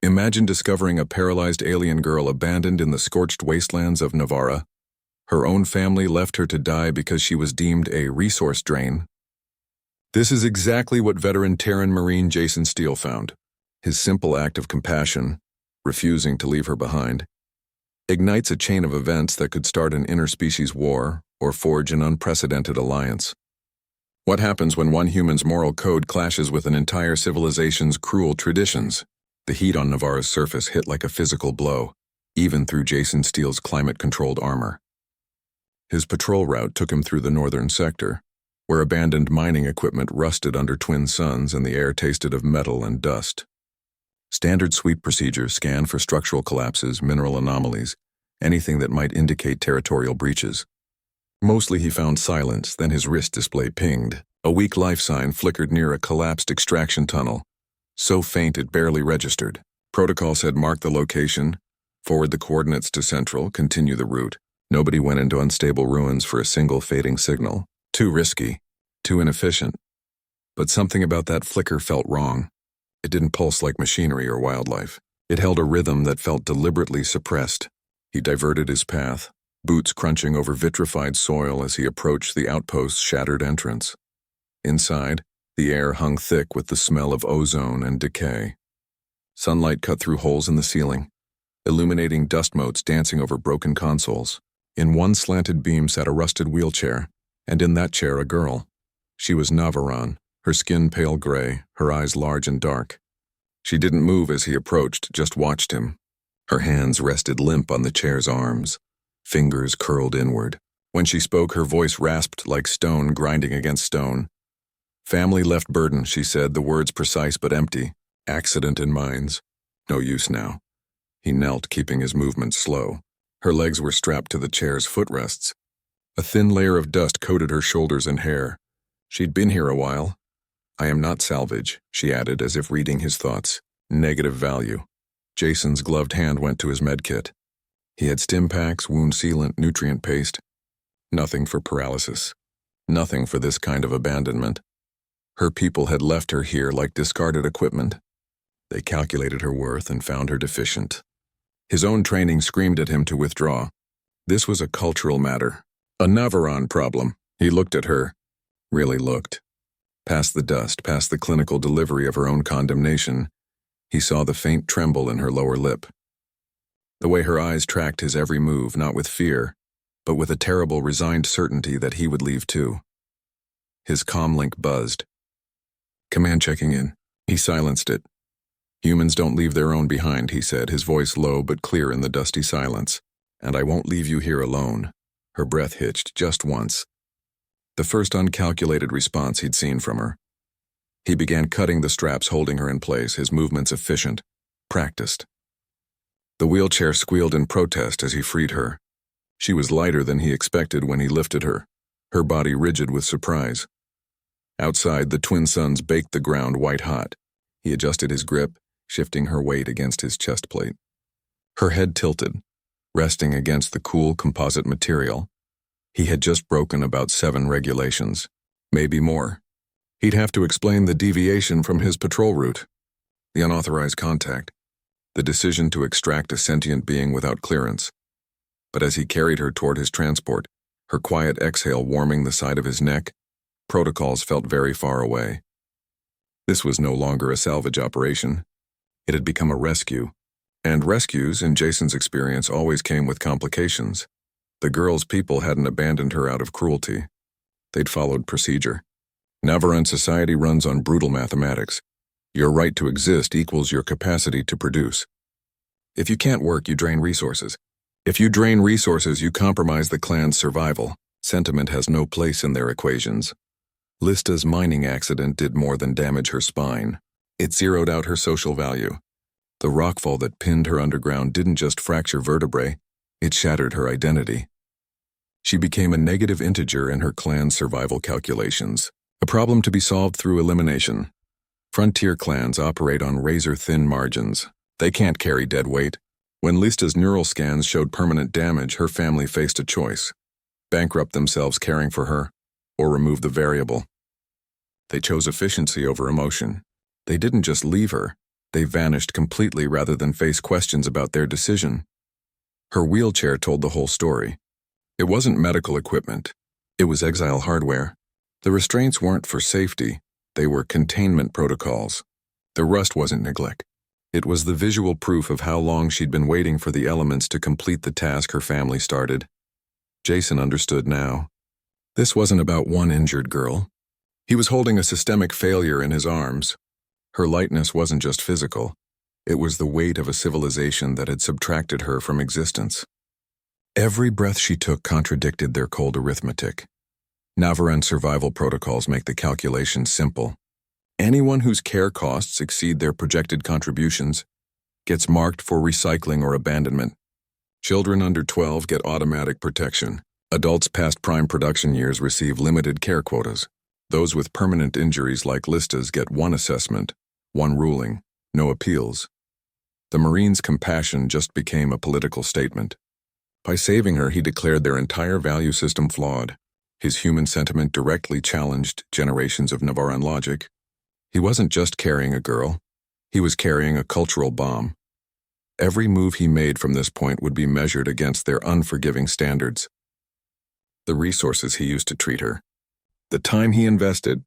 Imagine discovering a paralyzed alien girl abandoned in the scorched wastelands of Navarra. Her own family left her to die because she was deemed a resource drain. This is exactly what veteran Terran Marine Jason Steele found. His simple act of compassion, refusing to leave her behind, ignites a chain of events that could start an interspecies war or forge an unprecedented alliance. What happens when one human's moral code clashes with an entire civilization's cruel traditions? The heat on Navarra's surface hit like a physical blow, even through Jason Steele's climate-controlled armor. His patrol route took him through the northern sector, where abandoned mining equipment rusted under twin suns and the air tasted of metal and dust. Standard sweep procedures scanned for structural collapses, mineral anomalies, anything that might indicate territorial breaches. Mostly he found silence, then his wrist display pinged. A weak life sign flickered near a collapsed extraction tunnel, so faint it barely registered. Protocol said mark the location, forward the coordinates to Central, continue the route. Nobody went into unstable ruins for a single fading signal. Too risky, too inefficient. But something about that flicker felt wrong. It didn't pulse like machinery or wildlife. It held a rhythm that felt deliberately suppressed. He diverted his path, boots crunching over vitrified soil as he approached the outpost's shattered entrance. Inside, the air hung thick with the smell of ozone and decay. Sunlight cut through holes in the ceiling, illuminating dust motes dancing over broken consoles. In one slanted beam sat a rusted wheelchair, and in that chair a girl. She was Navaran, her skin pale gray, her eyes large and dark. She didn't move as he approached, just watched him. Her hands rested limp on the chair's arms, fingers curled inward. When she spoke, her voice rasped like stone grinding against stone. Family left burden, she said, the words precise but empty. Accident in mines. No use now. He knelt, keeping his movements slow. Her legs were strapped to the chair's footrests. A thin layer of dust coated her shoulders and hair. She'd been here a while. I am not salvage, she added, as if reading his thoughts. Negative value. Jason's gloved hand went to his medkit. He had stim packs, wound sealant, nutrient paste. Nothing for paralysis. Nothing for this kind of abandonment. Her people had left her here like discarded equipment. They calculated her worth and found her deficient. His own training screamed at him to withdraw. This was a cultural matter. A Navaran problem. He looked at her. Really looked. Past the dust, past the clinical delivery of her own condemnation, he saw the faint tremble in her lower lip. The way her eyes tracked his every move, not with fear, but with a terrible, resigned certainty that he would leave too. His comm link buzzed. Command checking in. He silenced it. Humans don't leave their own behind, he said, his voice low but clear in the dusty silence. And I won't leave you here alone. Her breath hitched just once. The first uncalculated response he'd seen from her. He began cutting the straps holding her in place, his movements efficient, practiced. The wheelchair squealed in protest as he freed her. She was lighter than he expected when he lifted her, her body rigid with surprise. Outside, the twin suns baked the ground white-hot. He adjusted his grip, shifting her weight against his chest plate. Her head tilted, resting against the cool composite material. He had just broken about 7 regulations, maybe more. He'd have to explain the deviation from his patrol route, the unauthorized contact, the decision to extract a sentient being without clearance. But as he carried her toward his transport, her quiet exhale warming the side of his neck, protocols felt very far away. This was no longer a salvage operation. It had become a rescue. And rescues, in Jason's experience, always came with complications. The girl's people hadn't abandoned her out of cruelty. They'd followed procedure. Navaran society runs on brutal mathematics. Your right to exist equals your capacity to produce. If you can't work, you drain resources. If you drain resources, you compromise the clan's survival. Sentiment has no place in their equations. Lista's mining accident did more than damage her spine. It zeroed out her social value. The rockfall that pinned her underground didn't just fracture vertebrae, it shattered her identity. She became a negative integer in her clan's survival calculations, a problem to be solved through elimination. Frontier clans operate on razor-thin margins. They can't carry dead weight. When Lista's neural scans showed permanent damage, her family faced a choice: bankrupt themselves caring for her, or remove the variable. They chose efficiency over emotion. They didn't just leave her, They vanished completely rather than face questions about their decision. Her wheelchair told the whole story. It wasn't medical equipment. It was exile hardware. The restraints weren't for safety. They were containment protocols. The rust wasn't neglect. It was the visual proof of how long she'd been waiting for the elements to complete the task her family started. Jason understood now. This wasn't about one injured girl. He was holding a systemic failure in his arms. Her lightness wasn't just physical. It was the weight of a civilization that had subtracted her from existence. Every breath she took contradicted their cold arithmetic. Navaran survival protocols make the calculations simple. Anyone whose care costs exceed their projected contributions gets marked for recycling or abandonment. Children under 12 get automatic protection. Adults past prime production years receive limited care quotas. Those with permanent injuries like Listas get one assessment, one ruling, no appeals. The Marines' compassion just became a political statement. By saving her, he declared their entire value system flawed. His human sentiment directly challenged generations of Navaran logic. He wasn't just carrying a girl. He was carrying a cultural bomb. Every move he made from this point would be measured against their unforgiving standards. The resources he used to treat her, the time he invested,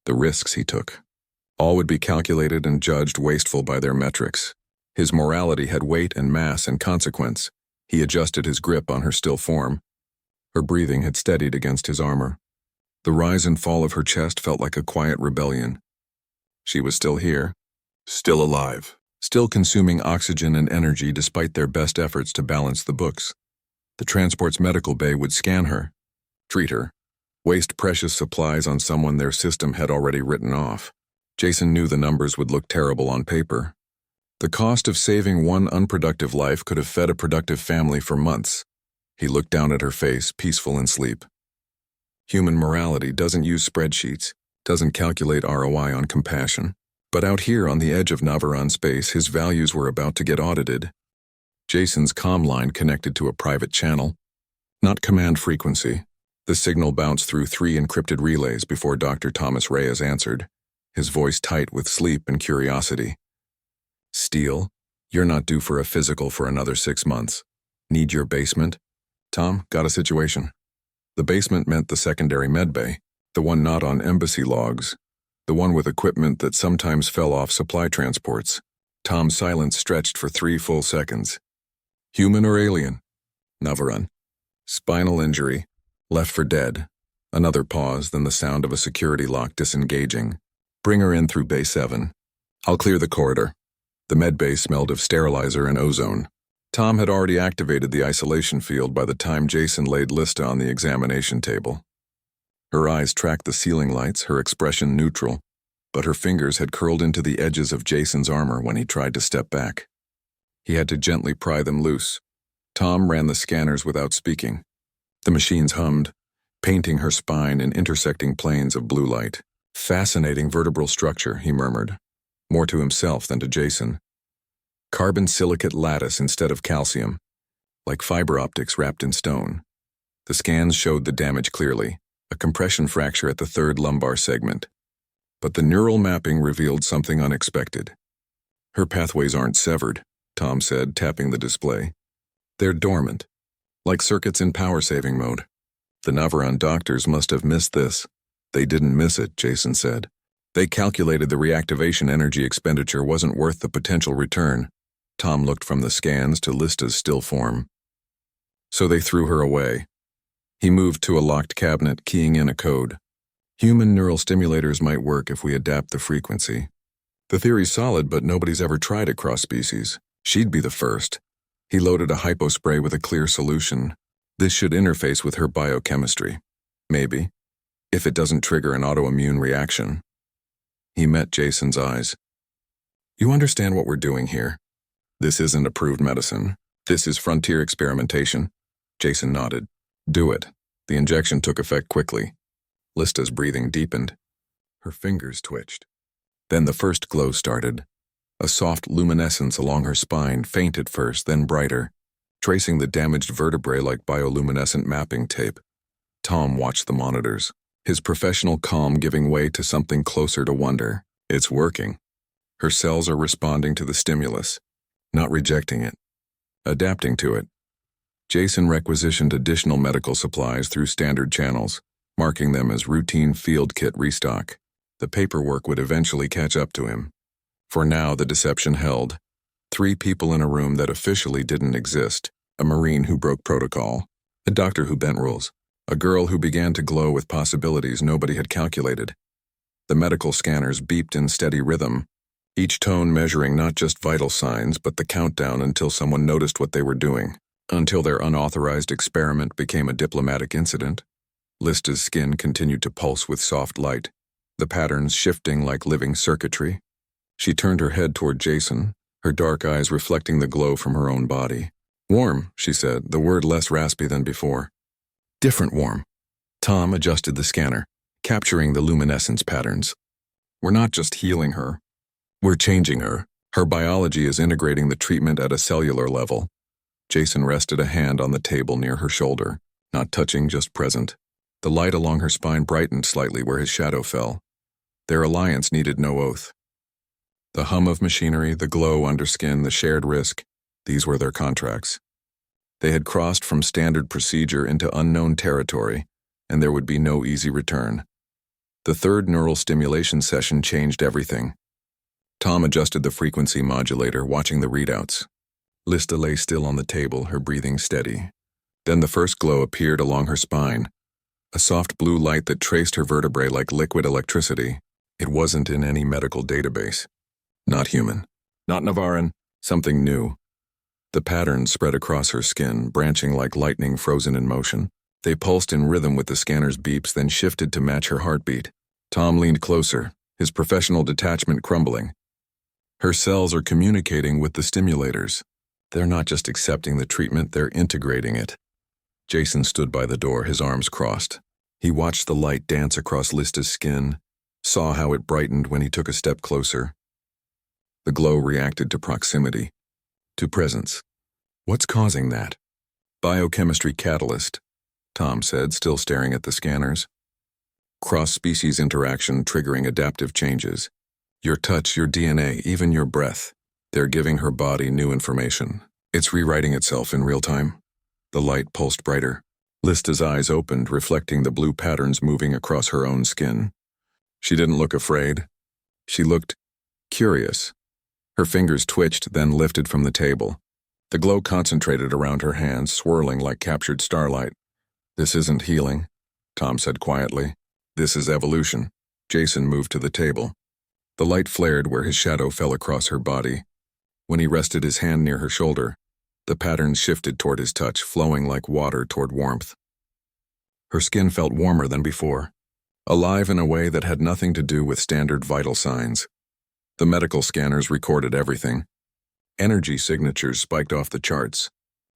the risks he took, all would be calculated and judged wasteful by their metrics. His morality had weight and mass and consequence. He adjusted his grip on her still form. Her breathing had steadied against his armor. The rise and fall of her chest felt like a quiet rebellion. She was still here, still alive, still consuming oxygen and energy despite their best efforts to balance the books. The transport's medical bay would scan her, treat her, waste precious supplies on someone their system had already written off. Jason knew the numbers would look terrible on paper. The cost of saving one unproductive life could have fed a productive family for months. He looked down at her face, peaceful in sleep. Human morality doesn't use spreadsheets, doesn't calculate ROI on compassion. But out here on the edge of Navaran space, his values were about to get audited. Jason's comm line connected to a private channel. Not command frequency. The signal bounced through 3 encrypted relays before Dr. Thomas Reyes answered, his voice tight with sleep and curiosity. Steele, you're not due for a physical for another 6 months. Need your basement? Tom, got a situation. The basement meant the secondary medbay, the one not on embassy logs, the one with equipment that sometimes fell off supply transports. Tom's silence stretched for 3 full seconds. Human or alien? Navaran. Spinal injury. Left for dead. Another pause, then the sound of a security lock disengaging. Bring her in through Bay 7. I'll clear the corridor. The medbay smelled of sterilizer and ozone. Tom had already activated the isolation field by the time Jason laid Lista on the examination table. Her eyes tracked the ceiling lights, her expression neutral, but her fingers had curled into the edges of Jason's armor when he tried to step back. He had to gently pry them loose. Tom ran the scanners without speaking. The machines hummed, painting her spine in intersecting planes of blue light. Fascinating vertebral structure, he murmured, more to himself than to Jason. Carbon silicate lattice instead of calcium, like fiber optics wrapped in stone. The scans showed the damage clearly, a compression fracture at the 3rd lumbar segment. But the neural mapping revealed something unexpected. Her pathways aren't severed, Tom said, tapping the display. They're dormant, like circuits in power-saving mode. The Navaran doctors must have missed this. They didn't miss it, Jason said. They calculated the reactivation energy expenditure wasn't worth the potential return. Tom looked from the scans to Lista's still form. So they threw her away. He moved to a locked cabinet, keying in a code. Human neural stimulators might work if we adapt the frequency. The theory's solid, but nobody's ever tried it cross-species. She'd be the first. He loaded a hypospray with a clear solution. This should interface with her biochemistry. Maybe. If it doesn't trigger an autoimmune reaction. He met Jason's eyes. You understand what we're doing here? This isn't approved medicine. This is frontier experimentation. Jason nodded. Do it. The injection took effect quickly. Lista's breathing deepened. Her fingers twitched. Then the first glow started. A soft luminescence along her spine, faint at first, then brighter, tracing the damaged vertebrae like bioluminescent mapping tape. Tom watched the monitors, his professional calm giving way to something closer to wonder. It's working. Her cells are responding to the stimulus, not rejecting it, adapting to it. Jason requisitioned additional medical supplies through standard channels, marking them as routine field kit restock. The paperwork would eventually catch up to him. For now, the deception held. 3 people in a room that officially didn't exist, a Marine who broke protocol, a doctor who bent rules, a girl who began to glow with possibilities nobody had calculated. The medical scanners beeped in steady rhythm, each tone measuring not just vital signs but the countdown until someone noticed what they were doing, until their unauthorized experiment became a diplomatic incident. Lista's skin continued to pulse with soft light, the patterns shifting like living circuitry. She turned her head toward Jason, her dark eyes reflecting the glow from her own body. "Warm," she said, the word less raspy than before. "Different warm." Tom adjusted the scanner, capturing the luminescence patterns. "We're not just healing her. We're changing her. Her biology is integrating the treatment at a cellular level." Jason rested a hand on the table near her shoulder, not touching, just present. The light along her spine brightened slightly where his shadow fell. Their alliance needed no oath. The hum of machinery, the glow under skin, the shared risk, these were their contracts. They had crossed from standard procedure into unknown territory, and there would be no easy return. The third neural stimulation session changed everything. Tom adjusted the frequency modulator, watching the readouts. Lista lay still on the table, her breathing steady. Then the first glow appeared along her spine, a soft blue light that traced her vertebrae like liquid electricity. It wasn't in any medical database. Not human. Not Navaran. Something new. The patterns spread across her skin, branching like lightning frozen in motion. They pulsed in rhythm with the scanner's beeps, then shifted to match her heartbeat. Tom leaned closer, his professional detachment crumbling. Her cells are communicating with the stimulators. They're not just accepting the treatment, they're integrating it. Jason stood by the door, his arms crossed. He watched the light dance across Lista's skin, saw how it brightened when he took a step closer. The glow reacted to proximity, to presence. "What's causing that?" "Biochemistry catalyst," Tom said, still staring at the scanners. "Cross-species interaction triggering adaptive changes. Your touch, your DNA, even your breath. They're giving her body new information. It's rewriting itself in real time." The light pulsed brighter. Lista's eyes opened, reflecting the blue patterns moving across her own skin. She didn't look afraid. She looked curious. Her fingers twitched, then lifted from the table. The glow concentrated around her hands, swirling like captured starlight. "This isn't healing," Tom said quietly. "This is evolution." Jason moved to the table. The light flared where his shadow fell across her body. When he rested his hand near her shoulder, the patterns shifted toward his touch, flowing like water toward warmth. Her skin felt warmer than before, alive in a way that had nothing to do with standard vital signs. The medical scanners recorded everything. Energy signatures spiked off the charts.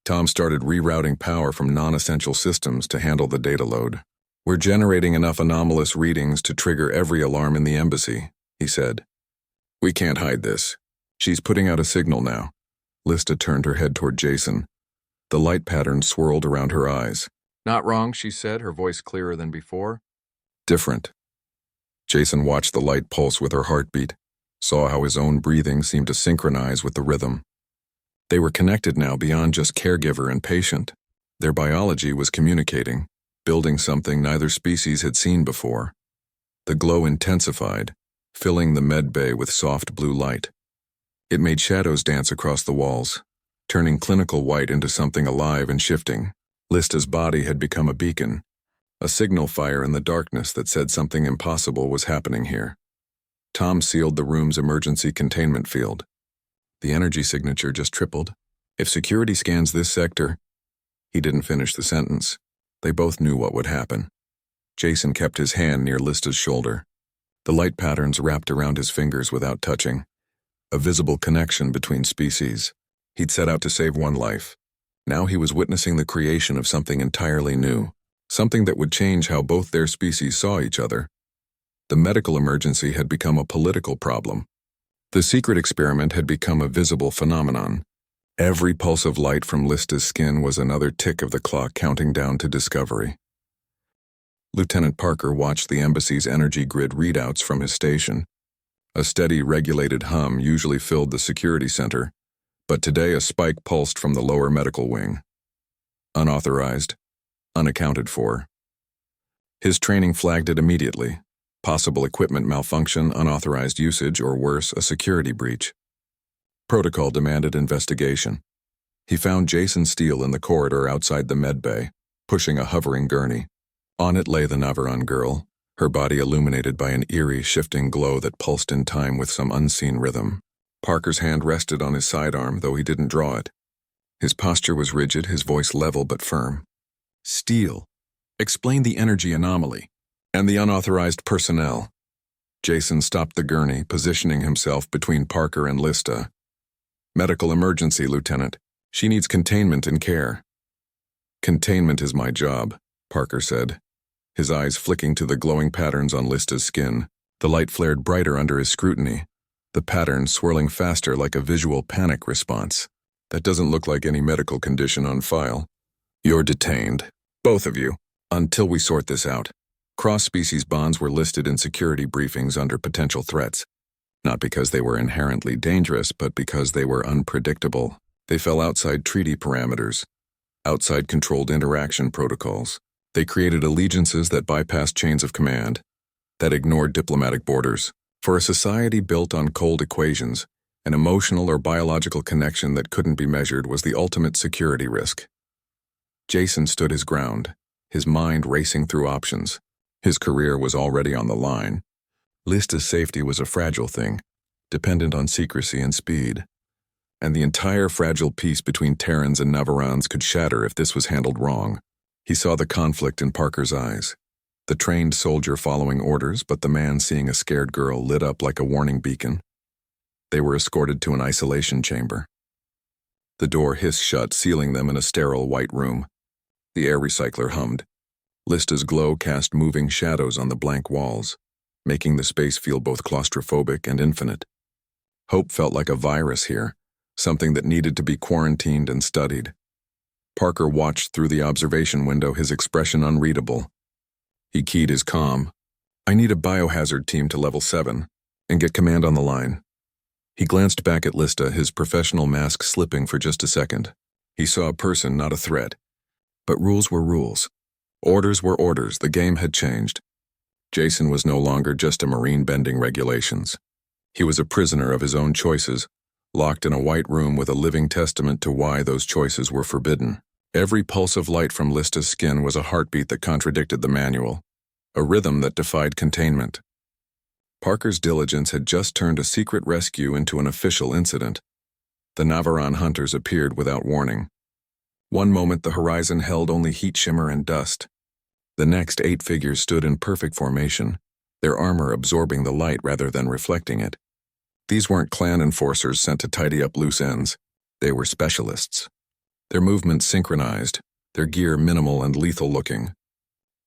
Tom started rerouting power from non-essential systems to handle the data load. "We're generating enough anomalous readings to trigger every alarm in the embassy," he said. "We can't hide this. She's putting out a signal now." Lista turned her head toward Jason. The light pattern swirled around her eyes. "Not wrong," she said, her voice clearer than before. "Different." Jason watched the light pulse with her heartbeat, saw how his own breathing seemed to synchronize with the rhythm. They were connected now beyond just caregiver and patient. Their biology was communicating, building something neither species had seen before. The glow intensified, filling the med bay with soft blue light. It made shadows dance across the walls, turning clinical white into something alive and shifting. Lista's body had become a beacon, a signal fire in the darkness that said something impossible was happening here. Tom sealed the room's emergency containment field. The energy signature just tripled. "If security scans this sector..." He didn't finish the sentence. They both knew what would happen. Jason kept his hand near Lista's shoulder. The light patterns wrapped around his fingers without touching. A visible connection between species. He'd set out to save one life. Now he was witnessing the creation of something entirely new, something that would change how both their species saw each other. The medical emergency had become a political problem. The secret experiment had become a visible phenomenon. Every pulse of light from Lista's skin was another tick of the clock counting down to discovery. Lieutenant Parker watched the embassy's energy grid readouts from his station. A steady, regulated hum usually filled the security center, but today a spike pulsed from the lower medical wing. Unauthorized, unaccounted for. His training flagged it immediately. Possible equipment malfunction, unauthorized usage, or worse, a security breach. Protocol demanded investigation. He found Jason Steele in the corridor outside the med bay, pushing a hovering gurney. On it lay the Navaran girl, her body illuminated by an eerie, shifting glow that pulsed in time with some unseen rhythm. Parker's hand rested on his sidearm, though he didn't draw it. His posture was rigid, his voice level but firm. "Steele, explain the energy anomaly and the unauthorized personnel." Jason stopped the gurney, positioning himself between Parker and Lista. "Medical emergency, Lieutenant. She needs containment and care." "Containment is my job," Parker said, his eyes flicking to the glowing patterns on Lista's skin. The light flared brighter under his scrutiny, the patterns swirling faster like a visual panic response. "That doesn't look like any medical condition on file. You're detained, both of you, until we sort this out." Cross-species bonds were listed in security briefings under potential threats, not because they were inherently dangerous, but because they were unpredictable. They fell outside treaty parameters, outside controlled interaction protocols. They created allegiances that bypassed chains of command, that ignored diplomatic borders. For a society built on cold equations, an emotional or biological connection that couldn't be measured was the ultimate security risk. Jason stood his ground, his mind racing through options. His career was already on the line. Lista's safety was a fragile thing, dependent on secrecy and speed. And the entire fragile peace between Terrans and Navarans could shatter if this was handled wrong. He saw the conflict in Parker's eyes. The trained soldier following orders, but the man seeing a scared girl lit up like a warning beacon. They were escorted to an isolation chamber. The door hissed shut, sealing them in a sterile white room. The air recycler hummed. Lista's glow cast moving shadows on the blank walls, making the space feel both claustrophobic and infinite. Hope felt like a virus here, something that needed to be quarantined and studied. Parker watched through the observation window, his expression unreadable. He keyed his comm. "I need a biohazard team to level 7, and get command on the line." He glanced back at Lista, his professional mask slipping for just a second. He saw a person, not a threat. But rules were rules. Orders were orders. The game had changed. Jason was no longer just a Marine bending regulations. He was a prisoner of his own choices, locked in a white room with a living testament to why those choices were forbidden. Every pulse of light from Lista's skin was a heartbeat that contradicted the manual, a rhythm that defied containment. Parker's diligence had just turned a secret rescue into an official incident. The Navaran hunters appeared without warning. One moment the horizon held only heat shimmer and dust. The next 8 figures stood in perfect formation, their armor absorbing the light rather than reflecting it. These weren't clan enforcers sent to tidy up loose ends. They were specialists. Their movements synchronized, their gear minimal and lethal looking.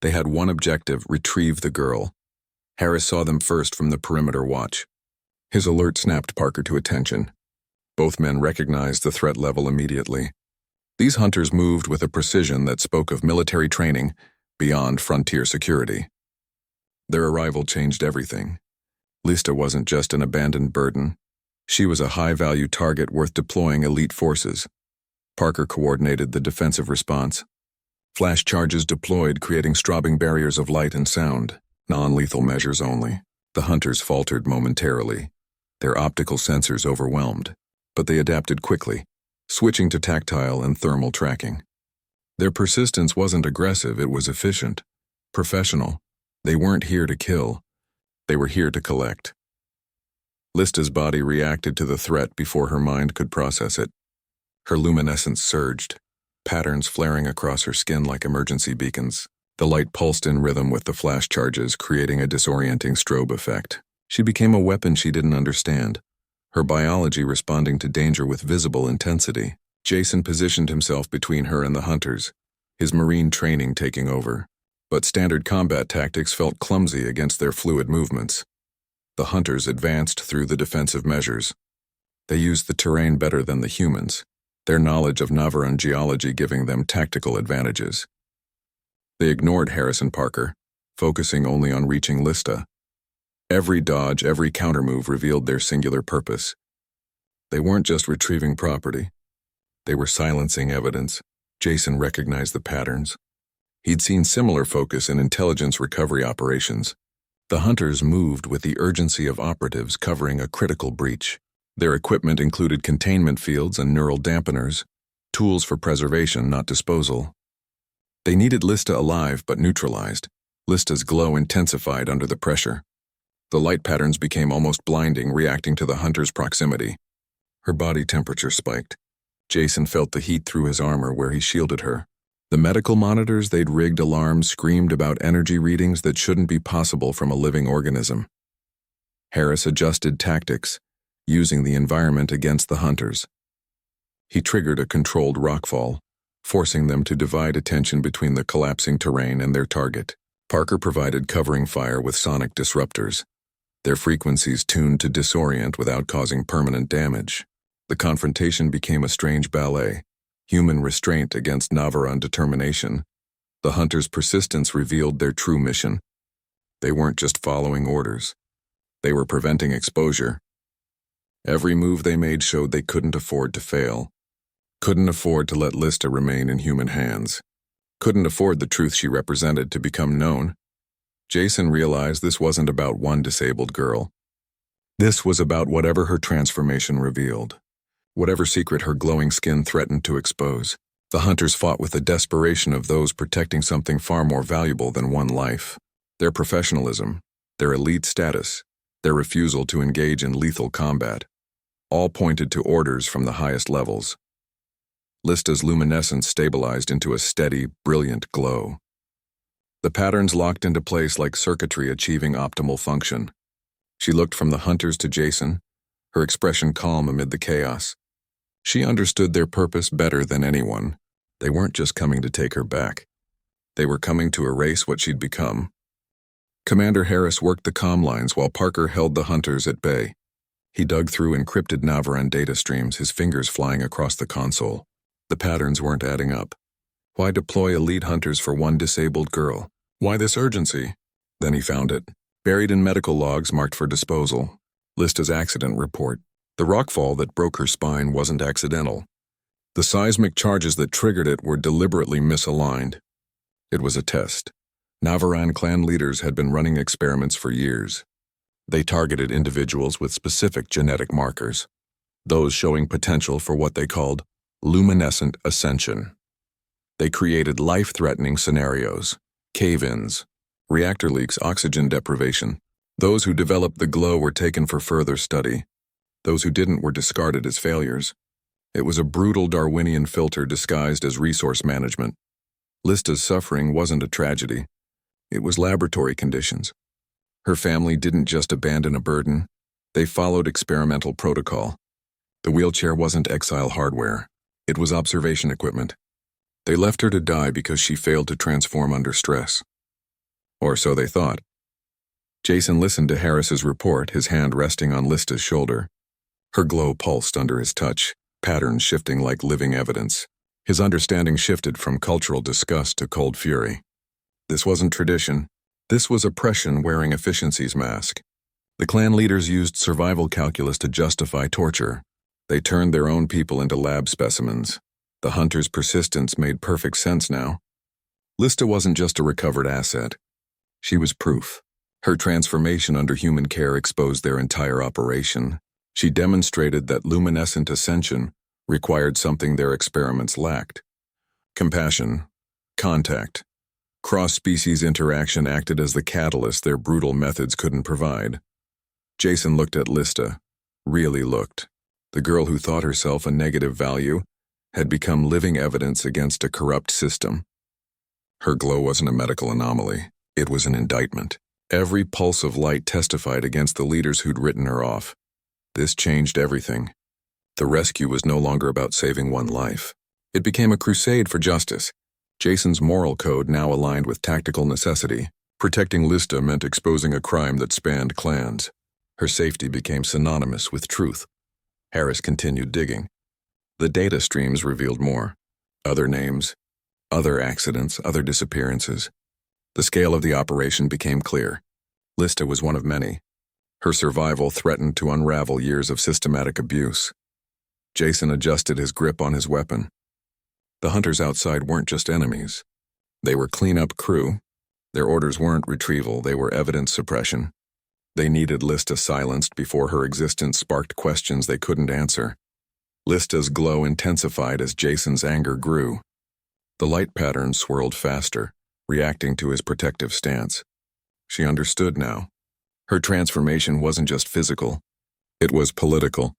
They had one objective: retrieve the girl. Harris saw them first from the perimeter watch. His alert snapped Parker to attention. Both men recognized the threat level immediately. These hunters moved with a precision that spoke of military training beyond frontier security. Their arrival changed everything. Lista wasn't just an abandoned burden. She was a high-value target worth deploying elite forces. Parker coordinated the defensive response. Flash charges deployed, creating strobing barriers of light and sound. Non-lethal measures only. The hunters faltered momentarily, their optical sensors overwhelmed, but they adapted quickly, switching to tactile and thermal tracking. Their persistence wasn't aggressive, it was efficient, professional. They weren't here to kill. They were here to collect. Lista's body reacted to the threat before her mind could process it. Her luminescence surged, patterns flaring across her skin like emergency beacons. The light pulsed in rhythm with the flash charges, creating a disorienting strobe effect. She became a weapon she didn't understand, her biology responding to danger with visible intensity. Jason positioned himself between her and the hunters, his Marine training taking over. But standard combat tactics felt clumsy against their fluid movements. The hunters advanced through the defensive measures. They used the terrain better than the humans, their knowledge of Navaran geology giving them tactical advantages. They ignored Harris and Parker, focusing only on reaching Lista. Every dodge, every countermove revealed their singular purpose. They weren't just retrieving property. They were silencing evidence. Jason recognized the patterns. He'd seen similar focus in intelligence recovery operations. The hunters moved with the urgency of operatives covering a critical breach. Their equipment included containment fields and neural dampeners, tools for preservation, not disposal. They needed Lista alive but neutralized. Lista's glow intensified under the pressure. The light patterns became almost blinding, reacting to the hunter's proximity. Her body temperature spiked. Jason felt the heat through his armor where he shielded her. The medical monitors they'd rigged alarms screamed about energy readings that shouldn't be possible from a living organism. Harris adjusted tactics, using the environment against the hunters. He triggered a controlled rockfall, forcing them to divide attention between the collapsing terrain and their target. Parker provided covering fire with sonic disruptors, their frequencies tuned to disorient without causing permanent damage. The confrontation became a strange ballet, human restraint against Navaran determination. The hunters' persistence revealed their true mission. They weren't just following orders. They were preventing exposure. Every move they made showed they couldn't afford to fail. Couldn't afford to let Lista remain in human hands. Couldn't afford the truth she represented to become known. Jason realized this wasn't about one disabled girl. This was about whatever her transformation revealed. Whatever secret her glowing skin threatened to expose. The hunters fought with the desperation of those protecting something far more valuable than one life. Their professionalism, their elite status, their refusal to engage in lethal combat, all pointed to orders from the highest levels. Lista's luminescence stabilized into a steady, brilliant glow. The patterns locked into place like circuitry achieving optimal function. She looked from the hunters to Jason, her expression calm amid the chaos. She understood their purpose better than anyone. They weren't just coming to take her back. They were coming to erase what she'd become. Commander Harris worked the comm lines while Parker held the hunters at bay. He dug through encrypted Navaran data streams, his fingers flying across the console. The patterns weren't adding up. Why deploy elite hunters for one disabled girl? Why this urgency? Then he found it, buried in medical logs marked for disposal. Lista's accident report. The rockfall that broke her spine wasn't accidental. The seismic charges that triggered it were deliberately misaligned. It was a test. Navaran clan leaders had been running experiments for years. They targeted individuals with specific genetic markers, those showing potential for what they called luminescent ascension. They created life-threatening scenarios, cave-ins, reactor leaks, oxygen deprivation. Those who developed the glow were taken for further study. Those who didn't were discarded as failures. It was a brutal Darwinian filter disguised as resource management. Lista's suffering wasn't a tragedy. It was laboratory conditions. Her family didn't just abandon a burden. They followed experimental protocol. The wheelchair wasn't exile hardware. It was observation equipment. They left her to die because she failed to transform under stress. Or so they thought. Jason listened to Harris's report, his hand resting on Lista's shoulder. Her glow pulsed under his touch, patterns shifting like living evidence. His understanding shifted from cultural disgust to cold fury. This wasn't tradition. This was oppression wearing efficiency's mask. The clan leaders used survival calculus to justify torture. They turned their own people into lab specimens. The hunter's persistence made perfect sense now. Lista wasn't just a recovered asset. She was proof. Her transformation under human care exposed their entire operation. She demonstrated that luminescent ascension required something their experiments lacked. Compassion, contact, cross-species interaction acted as the catalyst their brutal methods couldn't provide. Jason looked at Lista, really looked. The girl who thought herself a negative value had become living evidence against a corrupt system. Her glow wasn't a medical anomaly. It was an indictment. Every pulse of light testified against the leaders who'd written her off. This changed everything. The rescue was no longer about saving one life. It became a crusade for justice. Jason's moral code now aligned with tactical necessity. Protecting Lista meant exposing a crime that spanned clans. Her safety became synonymous with truth. Harris continued digging. The data streams revealed more. Other names, other accidents, other disappearances. The scale of the operation became clear. Lista was one of many, Her survival threatened to unravel years of systematic abuse. Jason adjusted his grip on his weapon. The hunters outside weren't just enemies. They were cleanup crew. Their orders weren't retrieval, they were evidence suppression. They needed Lista silenced before her existence sparked questions they couldn't answer. Lista's glow intensified as Jason's anger grew. The light pattern swirled faster, reacting to his protective stance. She understood now. Her transformation wasn't just physical, it was political.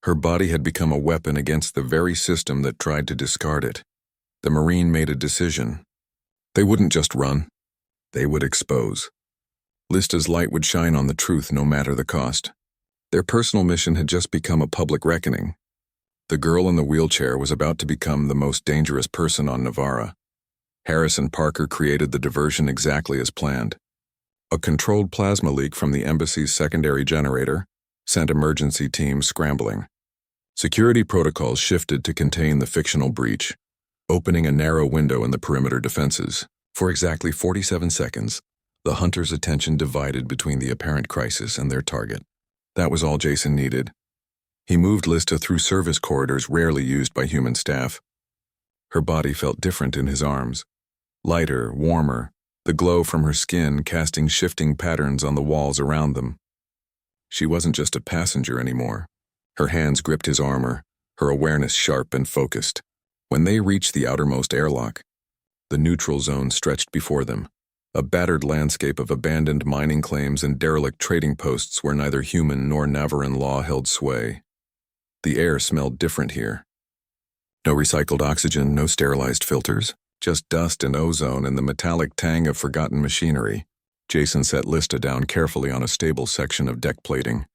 Her body had become a weapon against the very system that tried to discard it. The Marine made a decision. They wouldn't just run, they would expose. Lista's light would shine on the truth no matter the cost. Their personal mission had just become a public reckoning. The girl in the wheelchair was about to become the most dangerous person on Navarra. Harrison Parker created the diversion exactly as planned. A controlled plasma leak from the embassy's secondary generator sent emergency teams scrambling. Security protocols shifted to contain the fictional breach, opening a narrow window in the perimeter defenses. For exactly 47 seconds, the hunters' attention divided between the apparent crisis and their target. That was all Jason needed. He moved Lista through service corridors rarely used by human staff. Her body felt different in his arms. Lighter, warmer, the glow from her skin casting shifting patterns on the walls around them. She wasn't just a passenger anymore. Her hands gripped his armor, her awareness sharp and focused. When they reached the outermost airlock, the neutral zone stretched before them, a battered landscape of abandoned mining claims and derelict trading posts where neither human nor Navaran law held sway. The air smelled different here. No recycled oxygen, no sterilized filters, just dust and ozone and the metallic tang of forgotten machinery. Jason set Lista down carefully on a stable section of deck plating.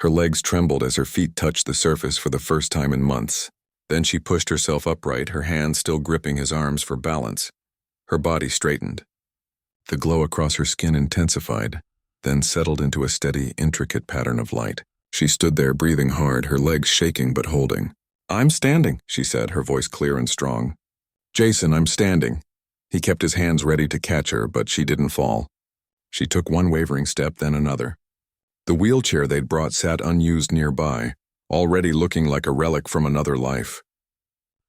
Her legs trembled as her feet touched the surface for the first time in months. Then she pushed herself upright, her hands still gripping his arms for balance. Her body straightened. The glow across her skin intensified, then settled into a steady, intricate pattern of light. She stood there breathing hard, her legs shaking but holding. "I'm standing," she said, her voice clear and strong. "Jason, I'm standing." He kept his hands ready to catch her, but she didn't fall. She took one wavering step, then another. The wheelchair they'd brought sat unused nearby, already looking like a relic from another life.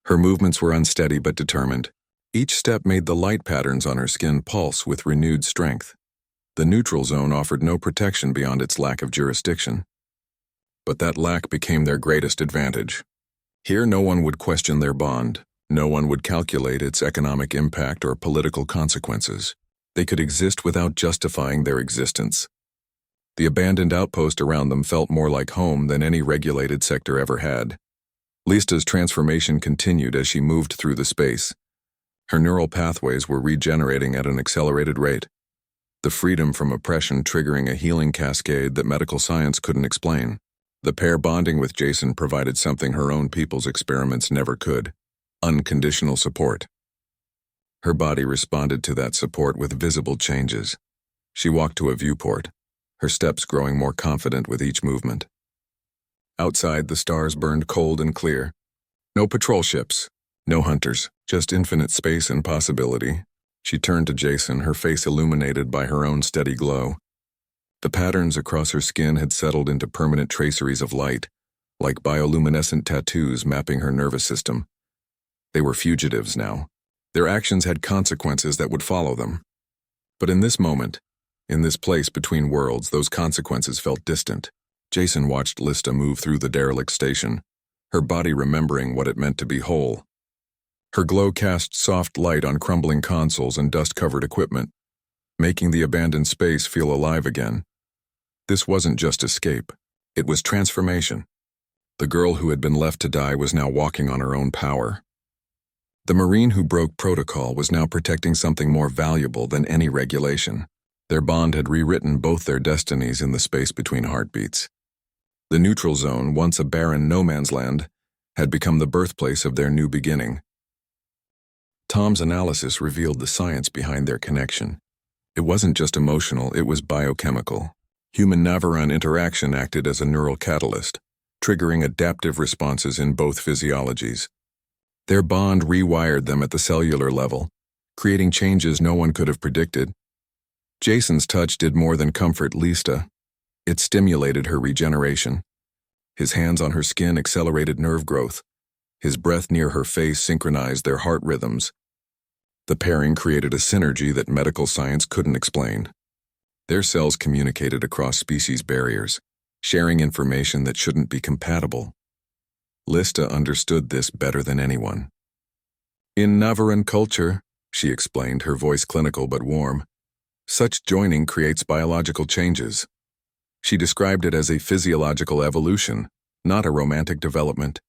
Her movements were unsteady but determined. Each step made the light patterns on her skin pulse with renewed strength. The neutral zone offered no protection beyond its lack of jurisdiction. But that lack became their greatest advantage. Here no one would question their bond. No one would calculate its economic impact or political consequences. They could exist without justifying their existence. The abandoned outpost around them felt more like home than any regulated sector ever had. Lista's transformation continued as she moved through the space. Her neural pathways were regenerating at an accelerated rate, the freedom from oppression triggering a healing cascade that medical science couldn't explain. The pair bonding with Jason provided something her own people's experiments never could: unconditional support. Her body responded to that support with visible changes. She walked to a viewport, her steps growing more confident with each movement. Outside, the stars burned cold and clear. No patrol ships, no hunters, just infinite space and possibility. She turned to Jason, her face illuminated by her own steady glow. The patterns across her skin had settled into permanent traceries of light, like bioluminescent tattoos mapping her nervous system. They were fugitives now. Their actions had consequences that would follow them. But in this moment, in this place between worlds, those consequences felt distant. Jason watched Lista move through the derelict station, her body remembering what it meant to be whole. Her glow cast soft light on crumbling consoles and dust-covered equipment, making the abandoned space feel alive again. This wasn't just escape, it was transformation. The girl who had been left to die was now walking on her own power. The Marine who broke protocol was now protecting something more valuable than any regulation. Their bond had rewritten both their destinies in the space between heartbeats. The neutral zone, once a barren no-man's land, had become the birthplace of their new beginning. Tom's analysis revealed the science behind their connection. It wasn't just emotional, it was biochemical. Human-Navaran interaction acted as a neural catalyst, triggering adaptive responses in both physiologies. Their bond rewired them at the cellular level, creating changes no one could have predicted. Jason's touch did more than comfort Lista. It stimulated her regeneration. His hands on her skin accelerated nerve growth. His breath near her face synchronized their heart rhythms. The pairing created a synergy that medical science couldn't explain. Their cells communicated across species barriers, sharing information that shouldn't be compatible. Lista understood this better than anyone. In Navaran culture, she explained, her voice clinical but warm, such joining creates biological changes. She described it as a physiological evolution, not a romantic development.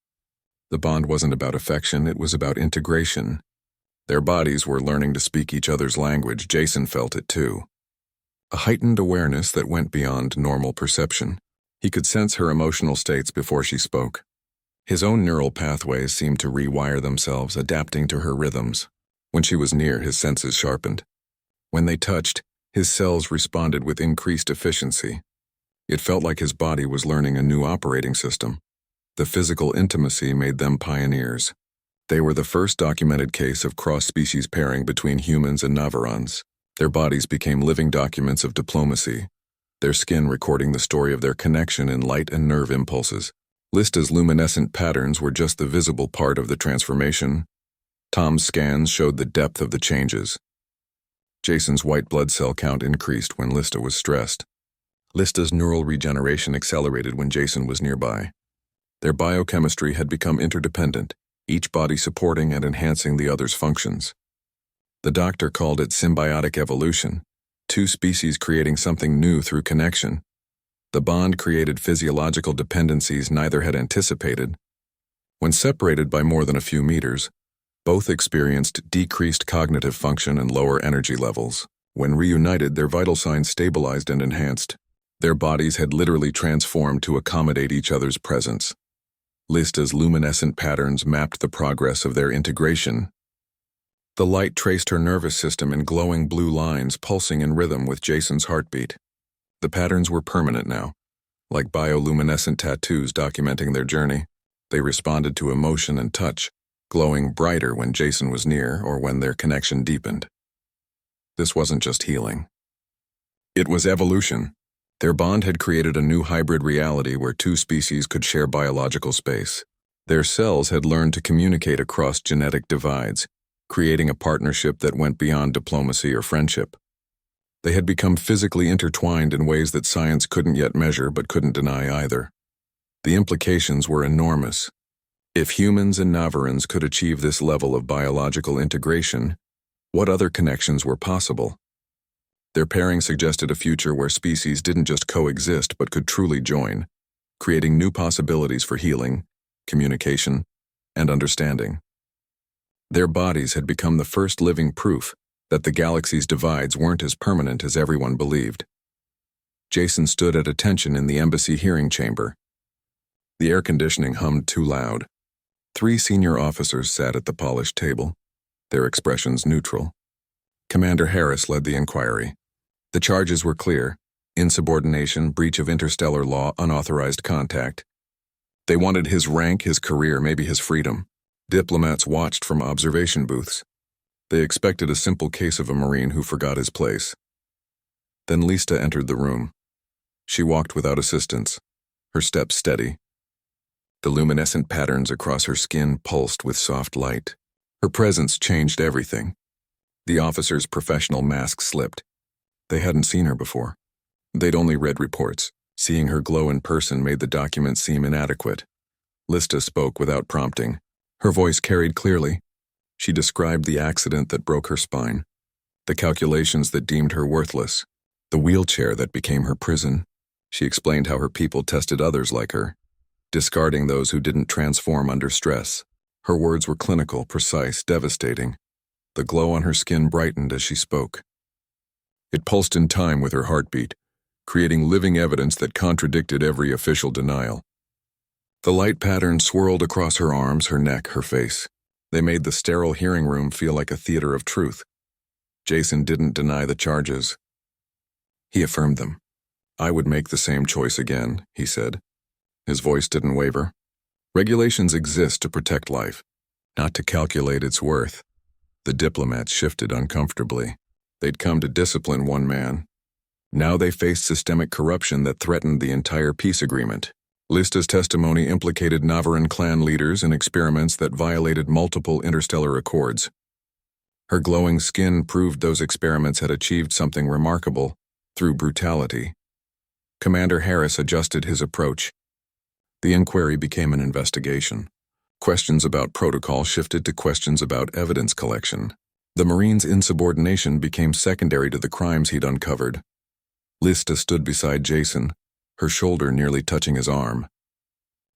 The bond wasn't about affection, it was about integration. Their bodies were learning to speak each other's language. Jason felt it too. A heightened awareness that went beyond normal perception. He could sense her emotional states before she spoke. His own neural pathways seemed to rewire themselves, adapting to her rhythms. When she was near, his senses sharpened. When they touched, his cells responded with increased efficiency. It felt like his body was learning a new operating system. The physical intimacy made them pioneers. They were the first documented case of cross-species pairing between humans and Navarans. Their bodies became living documents of diplomacy, their skin recording the story of their connection in light and nerve impulses. Lista's luminescent patterns were just the visible part of the transformation. Tom's scans showed the depth of the changes. Jason's white blood cell count increased when Lista was stressed. Lista's neural regeneration accelerated when Jason was nearby. Their biochemistry had become interdependent, each body supporting and enhancing the other's functions. The doctor called it symbiotic evolution, two species creating something new through connection. The bond created physiological dependencies neither had anticipated. When separated by more than a few meters, both experienced decreased cognitive function and lower energy levels. When reunited, their vital signs stabilized and enhanced. Their bodies had literally transformed to accommodate each other's presence. Lista's luminescent patterns mapped the progress of their integration. The light traced her nervous system in glowing blue lines pulsing in rhythm with Jason's heartbeat. The patterns were permanent now, like bioluminescent tattoos documenting their journey. They responded to emotion and touch, glowing brighter when Jason was near or when their connection deepened. This wasn't just healing. It was evolution. Their bond had created a new hybrid reality where two species could share biological space. Their cells had learned to communicate across genetic divides, creating a partnership that went beyond diplomacy or friendship. They had become physically intertwined in ways that science couldn't yet measure but couldn't deny either. The implications were enormous. If humans and Navarans could achieve this level of biological integration, what other connections were possible? Their pairing suggested a future where species didn't just coexist but could truly join, creating new possibilities for healing, communication, and understanding. Their bodies had become the first living proof that the galaxy's divides weren't as permanent as everyone believed. Jason stood at attention in the embassy hearing chamber. The air conditioning hummed too loud. 3 senior officers sat at the polished table, their expressions neutral. Commander Harris led the inquiry. The charges were clear: insubordination, breach of interstellar law, unauthorized contact. They wanted his rank, his career, maybe his freedom. Diplomats watched from observation booths. They expected a simple case of a Marine who forgot his place. Then Lista entered the room. She walked without assistance, her steps steady. The luminescent patterns across her skin pulsed with soft light. Her presence changed everything. The officers' professional masks slipped. They hadn't seen her before. They'd only read reports. Seeing her glow in person made the document seem inadequate. Lista spoke without prompting. Her voice carried clearly. She described the accident that broke her spine, the calculations that deemed her worthless, the wheelchair that became her prison. She explained how her people tested others like her, discarding those who didn't transform under stress. Her words were clinical, precise, devastating. The glow on her skin brightened as she spoke. It pulsed in time with her heartbeat, creating living evidence that contradicted every official denial. The light pattern swirled across her arms, her neck, her face. They made the sterile hearing room feel like a theater of truth. Jason didn't deny the charges. He affirmed them. "I would make the same choice again," he said. His voice didn't waver. Regulations exist to protect life, not to calculate its worth. The diplomats shifted uncomfortably. They'd come to discipline one man. Now they faced systemic corruption that threatened the entire peace agreement. Lista's testimony implicated Navaran clan leaders in experiments that violated multiple interstellar accords. Her glowing skin proved those experiments had achieved something remarkable through brutality. Commander Harris adjusted his approach. The inquiry became an investigation. Questions about protocol shifted to questions about evidence collection. The Marine's insubordination became secondary to the crimes he'd uncovered. Lista stood beside Jason, her shoulder nearly touching his arm.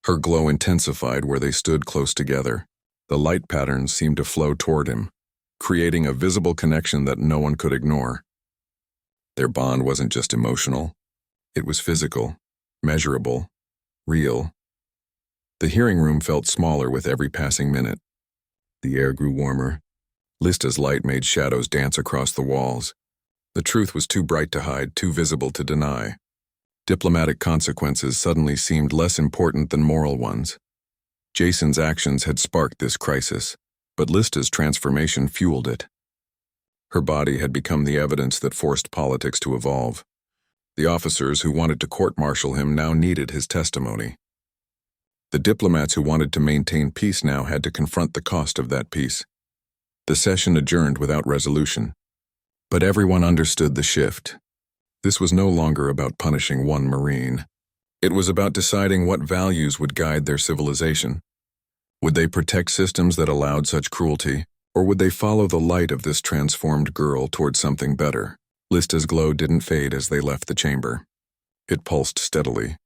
Her glow intensified where they stood close together. The light patterns seemed to flow toward him, creating a visible connection that no one could ignore. Their bond wasn't just emotional. It was physical, measurable, real. The hearing room felt smaller with every passing minute. The air grew warmer. Lista's light made shadows dance across the walls. The truth was too bright to hide, too visible to deny. Diplomatic consequences suddenly seemed less important than moral ones. Jason's actions had sparked this crisis, but Lista's transformation fueled it. Her body had become the evidence that forced politics to evolve. The officers who wanted to court-martial him now needed his testimony. The diplomats who wanted to maintain peace now had to confront the cost of that peace. The session adjourned without resolution. But everyone understood the shift. This was no longer about punishing one Marine. It was about deciding what values would guide their civilization. Would they protect systems that allowed such cruelty, or would they follow the light of this transformed girl toward something better? Lista's glow didn't fade as they left the chamber. It pulsed steadily,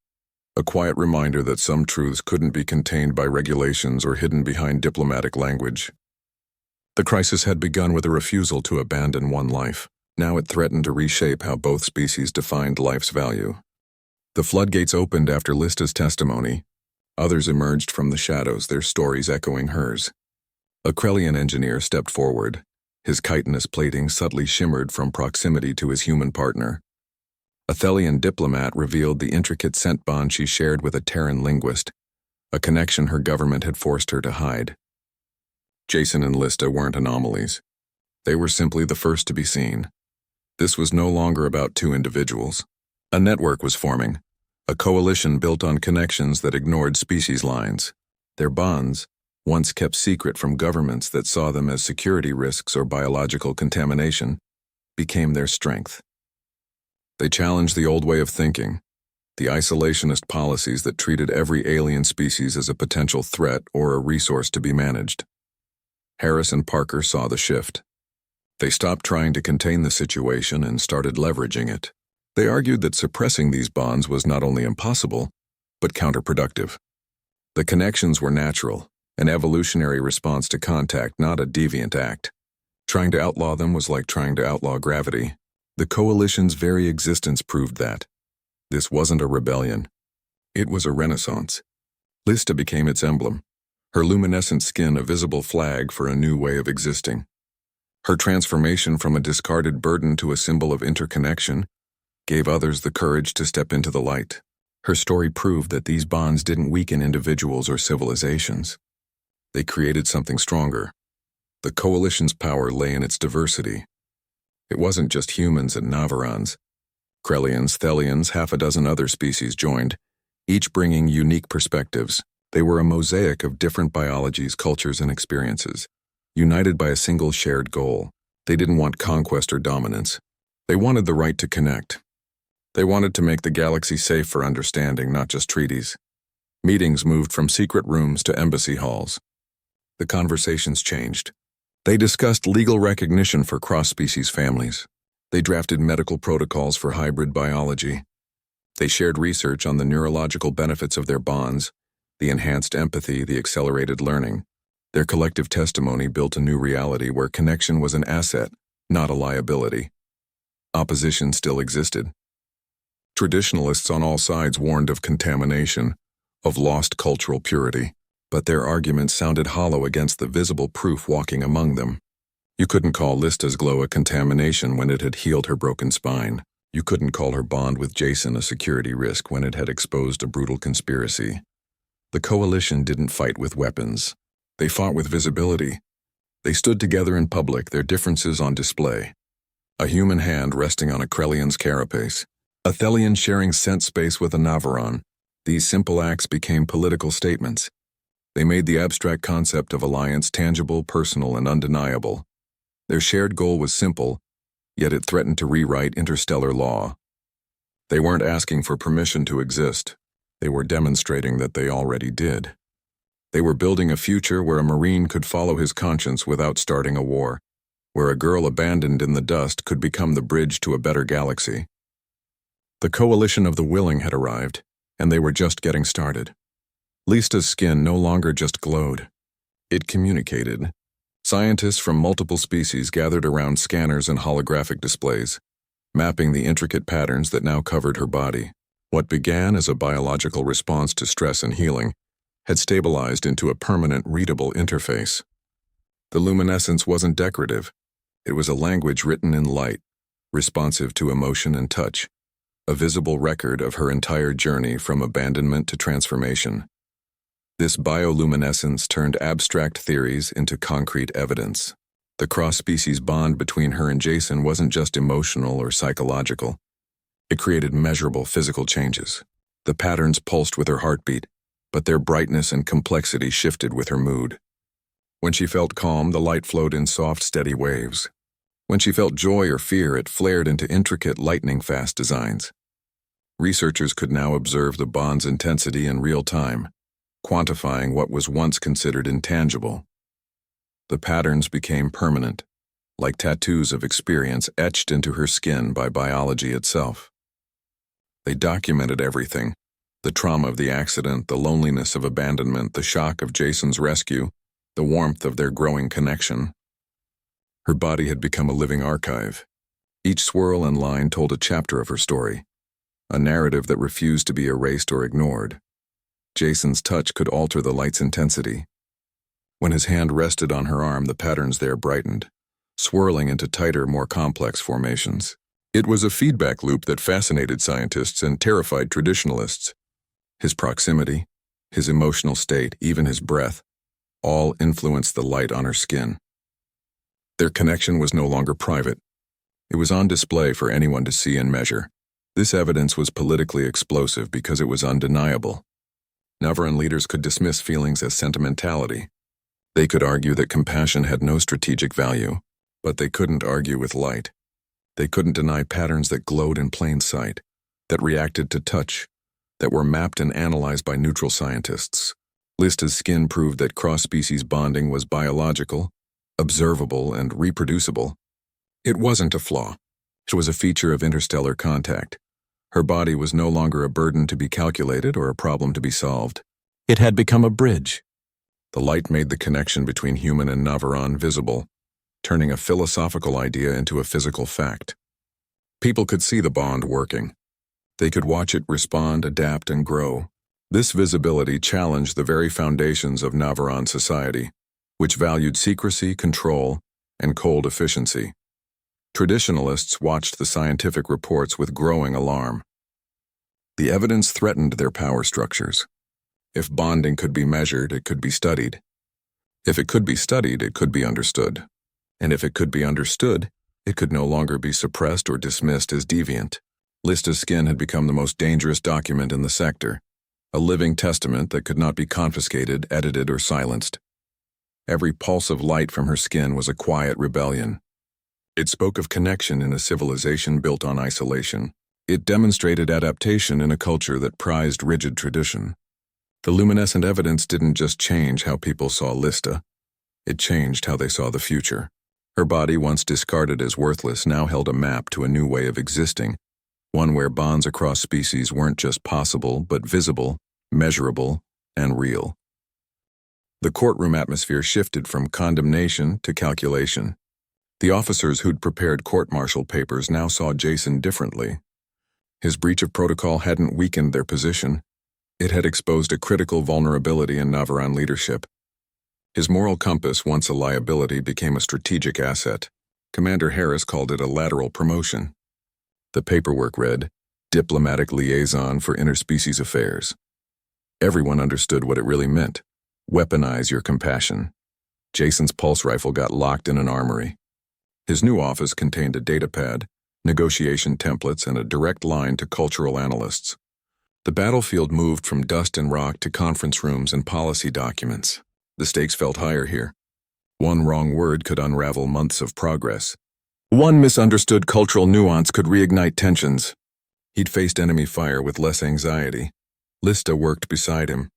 a quiet reminder that some truths couldn't be contained by regulations or hidden behind diplomatic language. The crisis had begun with a refusal to abandon one life. Now it threatened to reshape how both species defined life's value. The floodgates opened after Lista's testimony. Others emerged from the shadows, their stories echoing hers. A Krellian engineer stepped forward. His chitinous plating subtly shimmered from proximity to his human partner. A Thelian diplomat revealed the intricate scent bond she shared with a Terran linguist, a connection her government had forced her to hide. Jason and Lista weren't anomalies. They were simply the first to be seen. This was no longer about two individuals. A network was forming, a coalition built on connections that ignored species lines. Their bonds, once kept secret from governments that saw them as security risks or biological contamination, became their strength. They challenged the old way of thinking, the isolationist policies that treated every alien species as a potential threat or a resource to be managed. Harris and Parker saw the shift. They stopped trying to contain the situation and started leveraging it. They argued that suppressing these bonds was not only impossible, but counterproductive. The connections were natural, an evolutionary response to contact, not a deviant act. Trying to outlaw them was like trying to outlaw gravity. The coalition's very existence proved that. This wasn't a rebellion. It was a renaissance. Lista became its emblem, her luminescent skin a visible flag for a new way of existing. Her transformation from a discarded burden to a symbol of interconnection gave others the courage to step into the light. Her story proved that these bonds didn't weaken individuals or civilizations. They created something stronger. The coalition's power lay in its diversity. It wasn't just humans and Navarans. Krellians, Thelians, half a dozen other species joined, each bringing unique perspectives. They were a mosaic of different biologies, cultures, and experiences, united by a single shared goal. They didn't want conquest or dominance. They wanted the right to connect. They wanted to make the galaxy safe for understanding, not just treaties. Meetings moved from secret rooms to embassy halls. The conversations changed. They discussed legal recognition for cross-species families. They drafted medical protocols for hybrid biology. They shared research on the neurological benefits of their bonds, the enhanced empathy, the accelerated learning. Their collective testimony built a new reality where connection was an asset, not a liability. Opposition still existed. Traditionalists on all sides warned of contamination, of lost cultural purity, but their arguments sounded hollow against the visible proof walking among them. You couldn't call Lista's glow a contamination when it had healed her broken spine. You couldn't call her bond with Jason a security risk when it had exposed a brutal conspiracy. The coalition didn't fight with weapons. They fought with visibility. They stood together in public, their differences on display. A human hand resting on a Krellian's carapace. A Thelian sharing scent space with a Navaron. These simple acts became political statements. They made the abstract concept of alliance tangible, personal, and undeniable. Their shared goal was simple, yet it threatened to rewrite interstellar law. They weren't asking for permission to exist. They were demonstrating that they already did. They were building a future where a Marine could follow his conscience without starting a war, where a girl abandoned in the dust could become the bridge to a better galaxy. The coalition of the willing had arrived, and they were just getting started. Lista's skin no longer just glowed. It communicated. Scientists from multiple species gathered around scanners and holographic displays, mapping the intricate patterns that now covered her body. What began as a biological response to stress and healing had stabilized into a permanent, readable interface. The luminescence wasn't decorative. It was a language written in light, responsive to emotion and touch, a visible record of her entire journey from abandonment to transformation. This bioluminescence turned abstract theories into concrete evidence. The cross-species bond between her and Jason wasn't just emotional or psychological. It created measurable physical changes. The patterns pulsed with her heartbeat, but their brightness and complexity shifted with her mood. When she felt calm, the light flowed in soft, steady waves. When she felt joy or fear, it flared into intricate, lightning-fast designs. Researchers could now observe the bond's intensity in real time, quantifying what was once considered intangible. The patterns became permanent, like tattoos of experience etched into her skin by biology itself. They documented everything: the trauma of the accident, the loneliness of abandonment, the shock of Jason's rescue, the warmth of their growing connection. Her body had become a living archive. Each swirl and line told a chapter of her story, a narrative that refused to be erased or ignored. Jason's touch could alter the light's intensity. When his hand rested on her arm, the patterns there brightened, swirling into tighter, more complex formations. It was a feedback loop that fascinated scientists and terrified traditionalists. His proximity, his emotional state, even his breath, all influenced the light on her skin. Their connection was no longer private. It was on display for anyone to see and measure. This evidence was politically explosive because it was undeniable. Navaran leaders could dismiss feelings as sentimentality. They could argue that compassion had no strategic value, but they couldn't argue with light. They couldn't deny patterns that glowed in plain sight, that reacted to touch, that were mapped and analyzed by neutral scientists. Lista's skin proved that cross-species bonding was biological, observable, and reproducible. It wasn't a flaw. It was a feature of interstellar contact. Her body was no longer a burden to be calculated or a problem to be solved. It had become a bridge. The light made the connection between human and Navaran visible, turning a philosophical idea into a physical fact. People could see the bond working. They could watch it respond, adapt, and grow. This visibility challenged the very foundations of Navaran society, which valued secrecy, control, and cold efficiency. Traditionalists watched the scientific reports with growing alarm. The evidence threatened their power structures. If bonding could be measured, it could be studied. If it could be studied, it could be understood. And if it could be understood, it could no longer be suppressed or dismissed as deviant. Lista's skin had become the most dangerous document in the sector, a living testament that could not be confiscated, edited, or silenced. Every pulse of light from her skin was a quiet rebellion. It spoke of connection in a civilization built on isolation. It demonstrated adaptation in a culture that prized rigid tradition. The luminescent evidence didn't just change how people saw Lista. It changed how they saw the future. Her body, once discarded as worthless, now held a map to a new way of existing, one where bonds across species weren't just possible, but visible, measurable, and real. The courtroom atmosphere shifted from condemnation to calculation. The officers who'd prepared court-martial papers now saw Jason differently. His breach of protocol hadn't weakened their position. It had exposed a critical vulnerability in Navaran leadership. His moral compass, once a liability, became a strategic asset. Commander Harris called it a lateral promotion. The paperwork read, Diplomatic Liaison for Interspecies Affairs. Everyone understood what it really meant. Weaponize your compassion. Jason's pulse rifle got locked in an armory. His new office contained a datapad, negotiation templates, and a direct line to cultural analysts. The battlefield moved from dust and rock to conference rooms and policy documents. The stakes felt higher here. One wrong word could unravel months of progress. One misunderstood cultural nuance could reignite tensions. He'd faced enemy fire with less anxiety. Lista worked beside him.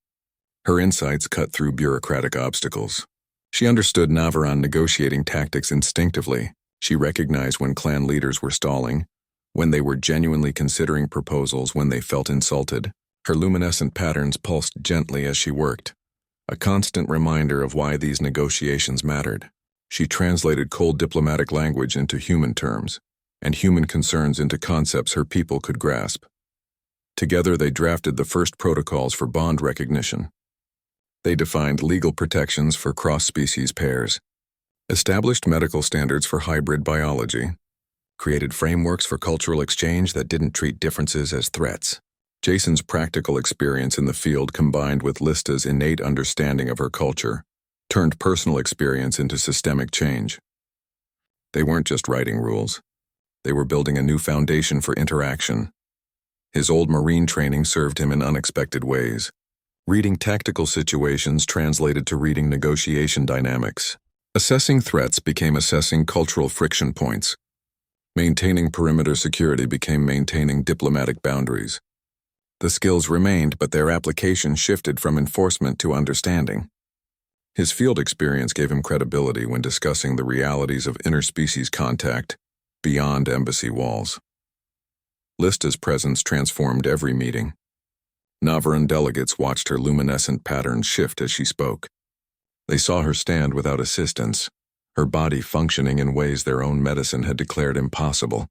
Her insights cut through bureaucratic obstacles. She understood Navaran negotiating tactics instinctively. She recognized when clan leaders were stalling, when they were genuinely considering proposals, when they felt insulted. Her luminescent patterns pulsed gently as she worked, a constant reminder of why these negotiations mattered. She translated cold diplomatic language into human terms, and human concerns into concepts her people could grasp. Together they drafted the first protocols for bond recognition. They defined legal protections for cross-species pairs, established medical standards for hybrid biology, created frameworks for cultural exchange that didn't treat differences as threats. Jason's practical experience in the field combined with Lista's innate understanding of her culture turned personal experience into systemic change. They weren't just writing rules. They were building a new foundation for interaction. His old Marine training served him in unexpected ways. Reading tactical situations translated to reading negotiation dynamics. Assessing threats became assessing cultural friction points. Maintaining perimeter security became maintaining diplomatic boundaries. The skills remained, but their application shifted from enforcement to understanding. His field experience gave him credibility when discussing the realities of interspecies contact beyond embassy walls. Lista's presence transformed every meeting. Navaran delegates watched her luminescent patterns shift as she spoke. They saw her stand without assistance, her body functioning in ways their own medicine had declared impossible.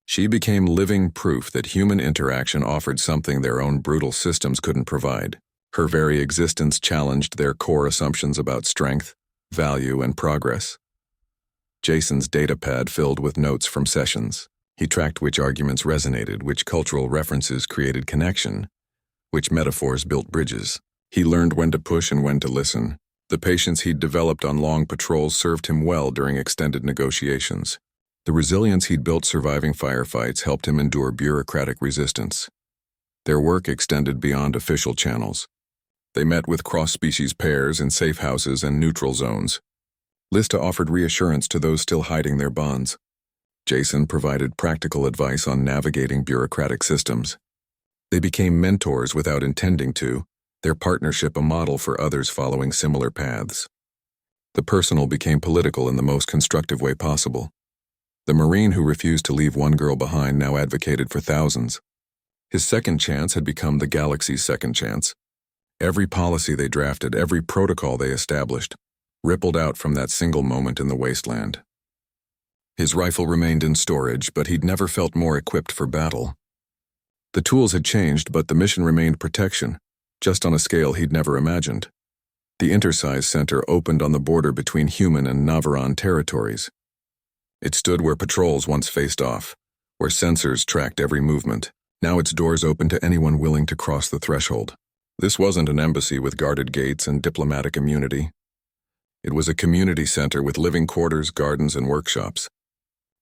She became living proof that human interaction offered something their own brutal systems couldn't provide. Her very existence challenged their core assumptions about strength, value, and progress. Jason's datapad filled with notes from sessions. He tracked which arguments resonated, which cultural references created connection, which metaphors built bridges. He learned when to push and when to listen. The patience he'd developed on long patrols served him well during extended negotiations. The resilience he'd built surviving firefights helped him endure bureaucratic resistance. Their work extended beyond official channels. They met with cross-species pairs in safe houses and neutral zones. Lista offered reassurance to those still hiding their bonds. Jason provided practical advice on navigating bureaucratic systems. They became mentors without intending to, their partnership a model for others following similar paths. The personal became political in the most constructive way possible. The Marine who refused to leave one girl behind now advocated for thousands. His second chance had become the galaxy's second chance. Every policy they drafted, every protocol they established, rippled out from that single moment in the wasteland. His rifle remained in storage, but he'd never felt more equipped for battle. The tools had changed, but the mission remained protection, just on a scale he'd never imagined. The Intersize Center opened on the border between human and Navaran territories. It stood where patrols once faced off, where sensors tracked every movement. Now its doors open to anyone willing to cross the threshold. This wasn't an embassy with guarded gates and diplomatic immunity. It was a community center with living quarters, gardens, and workshops.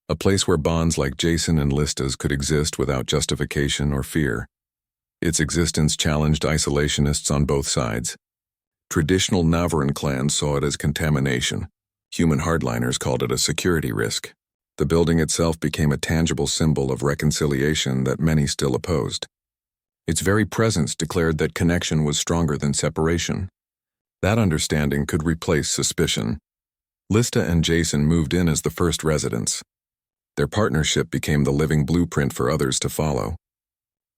A place where bonds like Jason and Lista's could exist without justification or fear. Its existence challenged isolationists on both sides. Traditional Navaran clans saw it as contamination. Human hardliners called it a security risk. The building itself became a tangible symbol of reconciliation that many still opposed. Its very presence declared that connection was stronger than separation. That understanding could replace suspicion. Lista and Jason moved in as the first residents. Their partnership became the living blueprint for others to follow.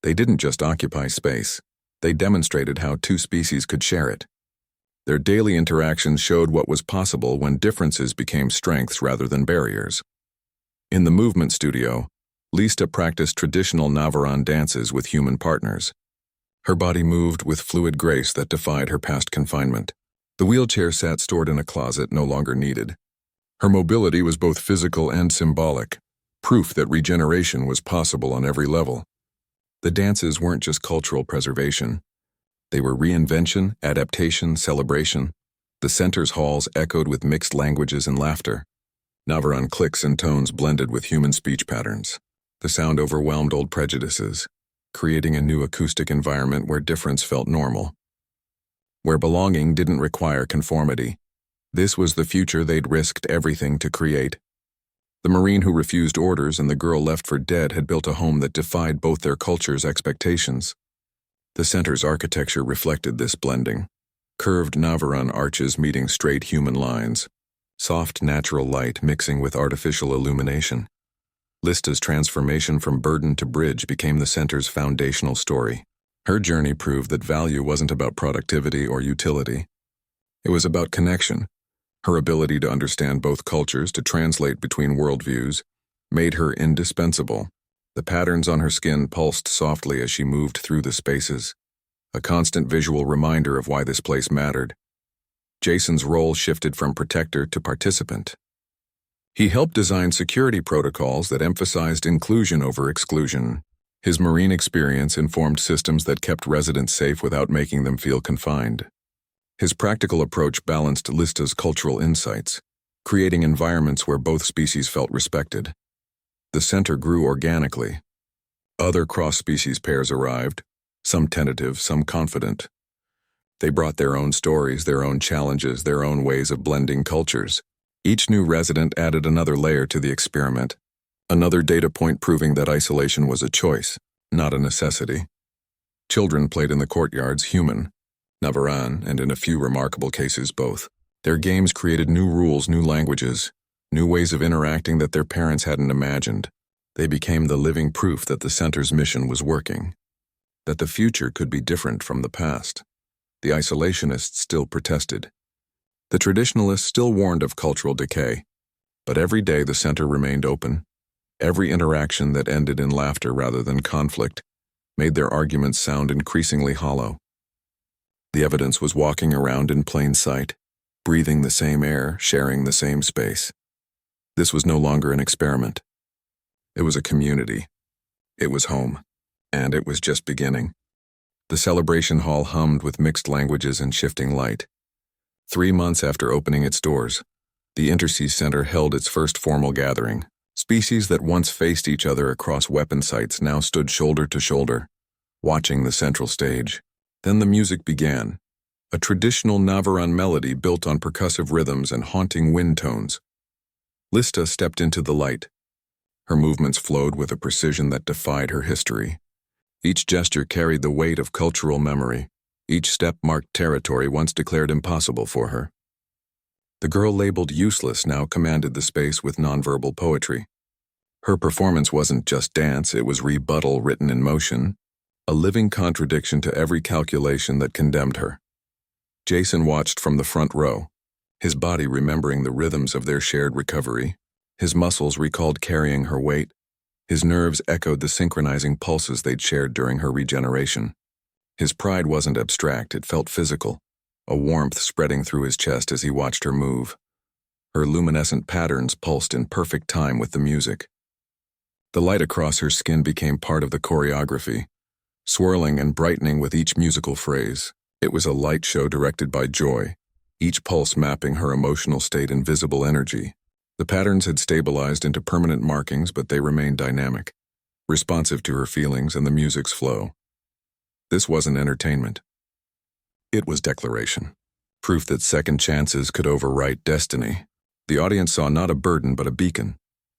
They didn't just occupy space. They demonstrated how two species could share it. Their daily interactions showed what was possible when differences became strengths rather than barriers. In the movement studio, Lista practiced traditional Navaran dances with human partners. Her body moved with fluid grace that defied her past confinement. The wheelchair sat stored in a closet no longer needed. Her mobility was both physical and symbolic, proof that regeneration was possible on every level. The dances weren't just cultural preservation. They were reinvention, adaptation, celebration. The center's halls echoed with mixed languages and laughter. Navaran clicks and tones blended with human speech patterns. The sound overwhelmed old prejudices, creating a new acoustic environment where difference felt normal. Where belonging didn't require conformity. This was the future they'd risked everything to create. The Marine who refused orders and the girl left for dead had built a home that defied both their cultures' expectations. The center's architecture reflected this blending. Curved Navaran arches meeting straight human lines. Soft natural light mixing with artificial illumination. Lista's transformation from burden to bridge became the center's foundational story. Her journey proved that value wasn't about productivity or utility. It was about connection. Her ability to understand both cultures, to translate between worldviews, made her indispensable. The patterns on her skin pulsed softly as she moved through the spaces, a constant visual reminder of why this place mattered. Jason's role shifted from protector to participant. He helped design security protocols that emphasized inclusion over exclusion. His Marine experience informed systems that kept residents safe without making them feel confined. His practical approach balanced Lista's cultural insights, creating environments where both species felt respected. The center grew organically. Other cross-species pairs arrived, some tentative, some confident. They brought their own stories, their own challenges, their own ways of blending cultures. Each new resident added another layer to the experiment, another data point proving that isolation was a choice, not a necessity. Children played in the courtyards, human, Navaran, and in a few remarkable cases both. Their games created new rules, new languages, new ways of interacting that their parents hadn't imagined. They became the living proof that the center's mission was working, that the future could be different from the past. The isolationists still protested. The traditionalists still warned of cultural decay. But every day the center remained open. Every interaction that ended in laughter rather than conflict made their arguments sound increasingly hollow. The evidence was walking around in plain sight, breathing the same air, sharing the same space. This was no longer an experiment. It was a community. It was home. And it was just beginning. The celebration hall hummed with mixed languages and shifting light. 3 months after opening its doors, the Intersea Center held its first formal gathering. Species that once faced each other across weapon sites now stood shoulder to shoulder, watching the central stage. Then the music began, a traditional Navaran melody built on percussive rhythms and haunting wind tones. Lista stepped into the light. Her movements flowed with a precision that defied her history. Each gesture carried the weight of cultural memory. Each step marked territory once declared impossible for her. The girl labeled useless now commanded the space with nonverbal poetry. Her performance wasn't just dance, it was rebuttal written in motion, a living contradiction to every calculation that condemned her. Jason watched from the front row, his body remembering the rhythms of their shared recovery. His muscles recalled carrying her weight. His nerves echoed the synchronizing pulses they'd shared during her regeneration. His pride wasn't abstract, it felt physical, a warmth spreading through his chest as he watched her move. Her luminescent patterns pulsed in perfect time with the music. The light across her skin became part of the choreography, swirling and brightening with each musical phrase. It was a light show directed by Joy, each pulse mapping her emotional state in visible energy. The patterns had stabilized into permanent markings, but they remained dynamic, responsive to her feelings and the music's flow. This wasn't entertainment. It was declaration, proof that second chances could overwrite destiny. The audience saw not a burden but a beacon,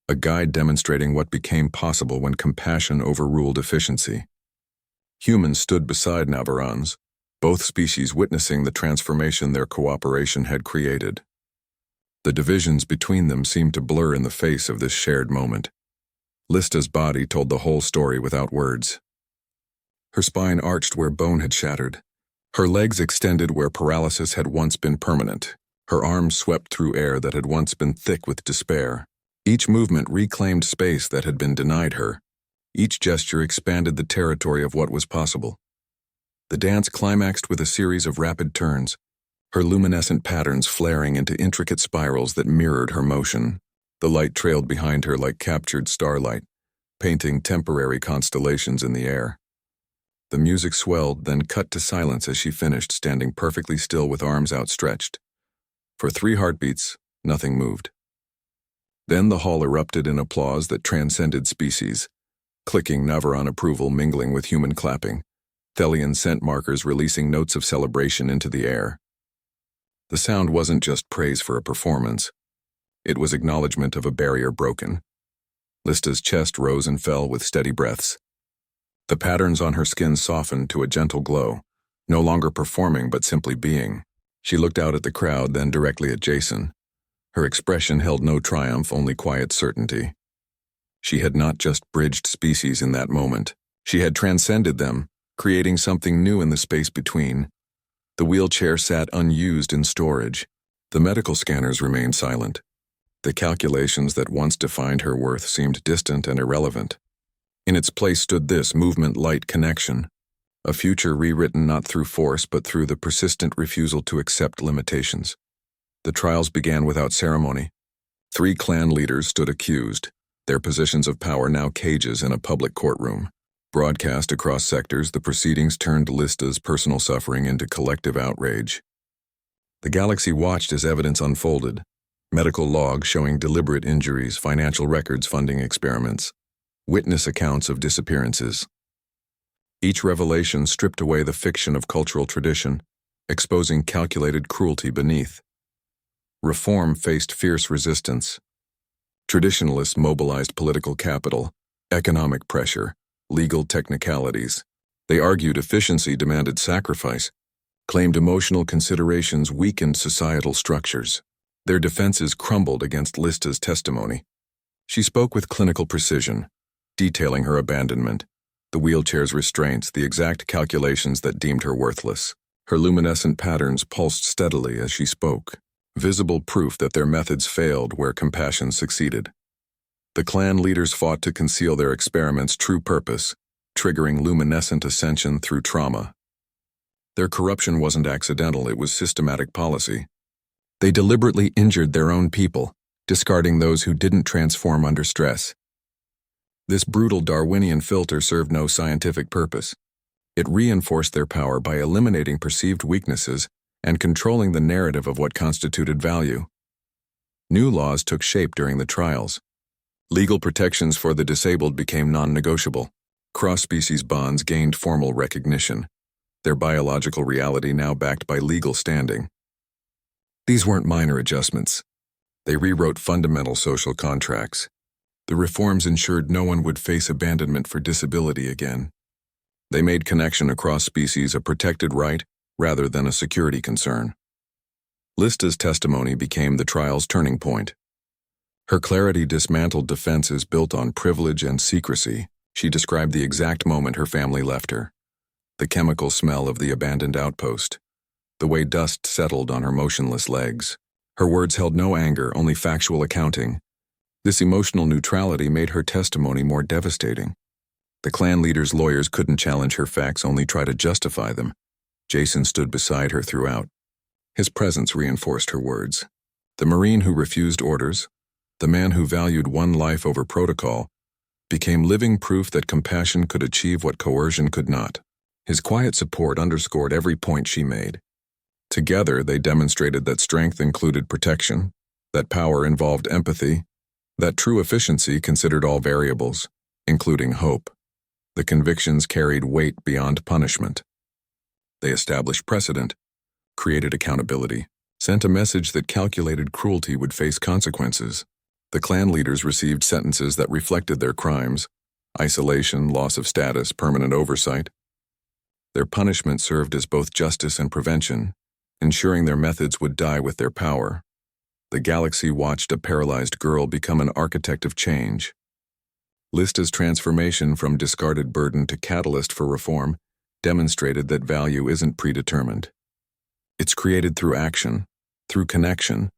a guide demonstrating what became possible when compassion overruled efficiency. Humans stood beside Navarans, both species witnessing the transformation their cooperation had created. The divisions between them seemed to blur in the face of this shared moment. Lista's body told the whole story without words. Her spine arched where bone had shattered. Her legs extended where paralysis had once been permanent. Her arms swept through air that had once been thick with despair. Each movement reclaimed space that had been denied her. Each gesture expanded the territory of what was possible. The dance climaxed with a series of rapid turns, her luminescent patterns flaring into intricate spirals that mirrored her motion. The light trailed behind her like captured starlight, painting temporary constellations in the air. The music swelled, then cut to silence as she finished, standing perfectly still with arms outstretched. For 3 heartbeats, nothing moved. Then the hall erupted in applause that transcended species. Clicking Navaran approval mingling with human clapping. Thelian scent markers releasing notes of celebration into the air. The sound wasn't just praise for a performance. It was acknowledgement of a barrier broken. Lista's chest rose and fell with steady breaths. The patterns on her skin softened to a gentle glow, no longer performing but simply being. She looked out at the crowd, then directly at Jason. Her expression held no triumph, only quiet certainty. She had not just bridged species in that moment. She had transcended them, creating something new in the space between. The wheelchair sat unused in storage. The medical scanners remained silent. The calculations that once defined her worth seemed distant and irrelevant. In its place stood this movement-light connection, a future rewritten not through force but through the persistent refusal to accept limitations. The trials began without ceremony. 3 clan leaders stood accused, their positions of power now cages in a public courtroom. Broadcast across sectors, the proceedings turned Lista's personal suffering into collective outrage. The galaxy watched as evidence unfolded. Medical logs showing deliberate injuries, financial records funding experiments, witness accounts of disappearances. Each revelation stripped away the fiction of cultural tradition, exposing calculated cruelty beneath. Reform faced fierce resistance. Traditionalists mobilized political capital, economic pressure, legal technicalities. They argued efficiency demanded sacrifice, claimed emotional considerations weakened societal structures. Their defenses crumbled against Lista's testimony. She spoke with clinical precision, detailing her abandonment, the wheelchair's restraints, the exact calculations that deemed her worthless. Her luminescent patterns pulsed steadily as she spoke, visible proof that their methods failed where compassion succeeded. The clan leaders fought to conceal their experiment's true purpose, triggering luminescent ascension through trauma. Their corruption wasn't accidental, it was systematic policy. They deliberately injured their own people, discarding those who didn't transform under stress. This brutal Darwinian filter served no scientific purpose. It reinforced their power by eliminating perceived weaknesses and controlling the narrative of what constituted value. New laws took shape during the trials. Legal protections for the disabled became non-negotiable. Cross-species bonds gained formal recognition, their biological reality now backed by legal standing. These weren't minor adjustments. They rewrote fundamental social contracts. The reforms ensured no one would face abandonment for disability again. They made connection across species a protected right rather than a security concern. Lista's testimony became the trial's turning point. Her clarity dismantled defenses built on privilege and secrecy. She described the exact moment her family left her. The chemical smell of the abandoned outpost. The way dust settled on her motionless legs. Her words held no anger, only factual accounting. This emotional neutrality made her testimony more devastating. The clan leader's lawyers couldn't challenge her facts, only try to justify them. Jason stood beside her throughout. His presence reinforced her words. The Marine who refused orders, the man who valued one life over protocol, became living proof that compassion could achieve what coercion could not. His quiet support underscored every point she made. Together, they demonstrated that strength included protection, that power involved empathy, that true efficiency considered all variables, including hope. The convictions carried weight beyond punishment. They established precedent, created accountability, sent a message that calculated cruelty would face consequences. The clan leaders received sentences that reflected their crimes: isolation, loss of status, permanent oversight. Their punishment served as both justice and prevention, ensuring their methods would die with their power. The galaxy watched a paralyzed girl become an architect of change. Lista's transformation from discarded burden to catalyst for reform demonstrated that value isn't predetermined. It's created through action, through connection,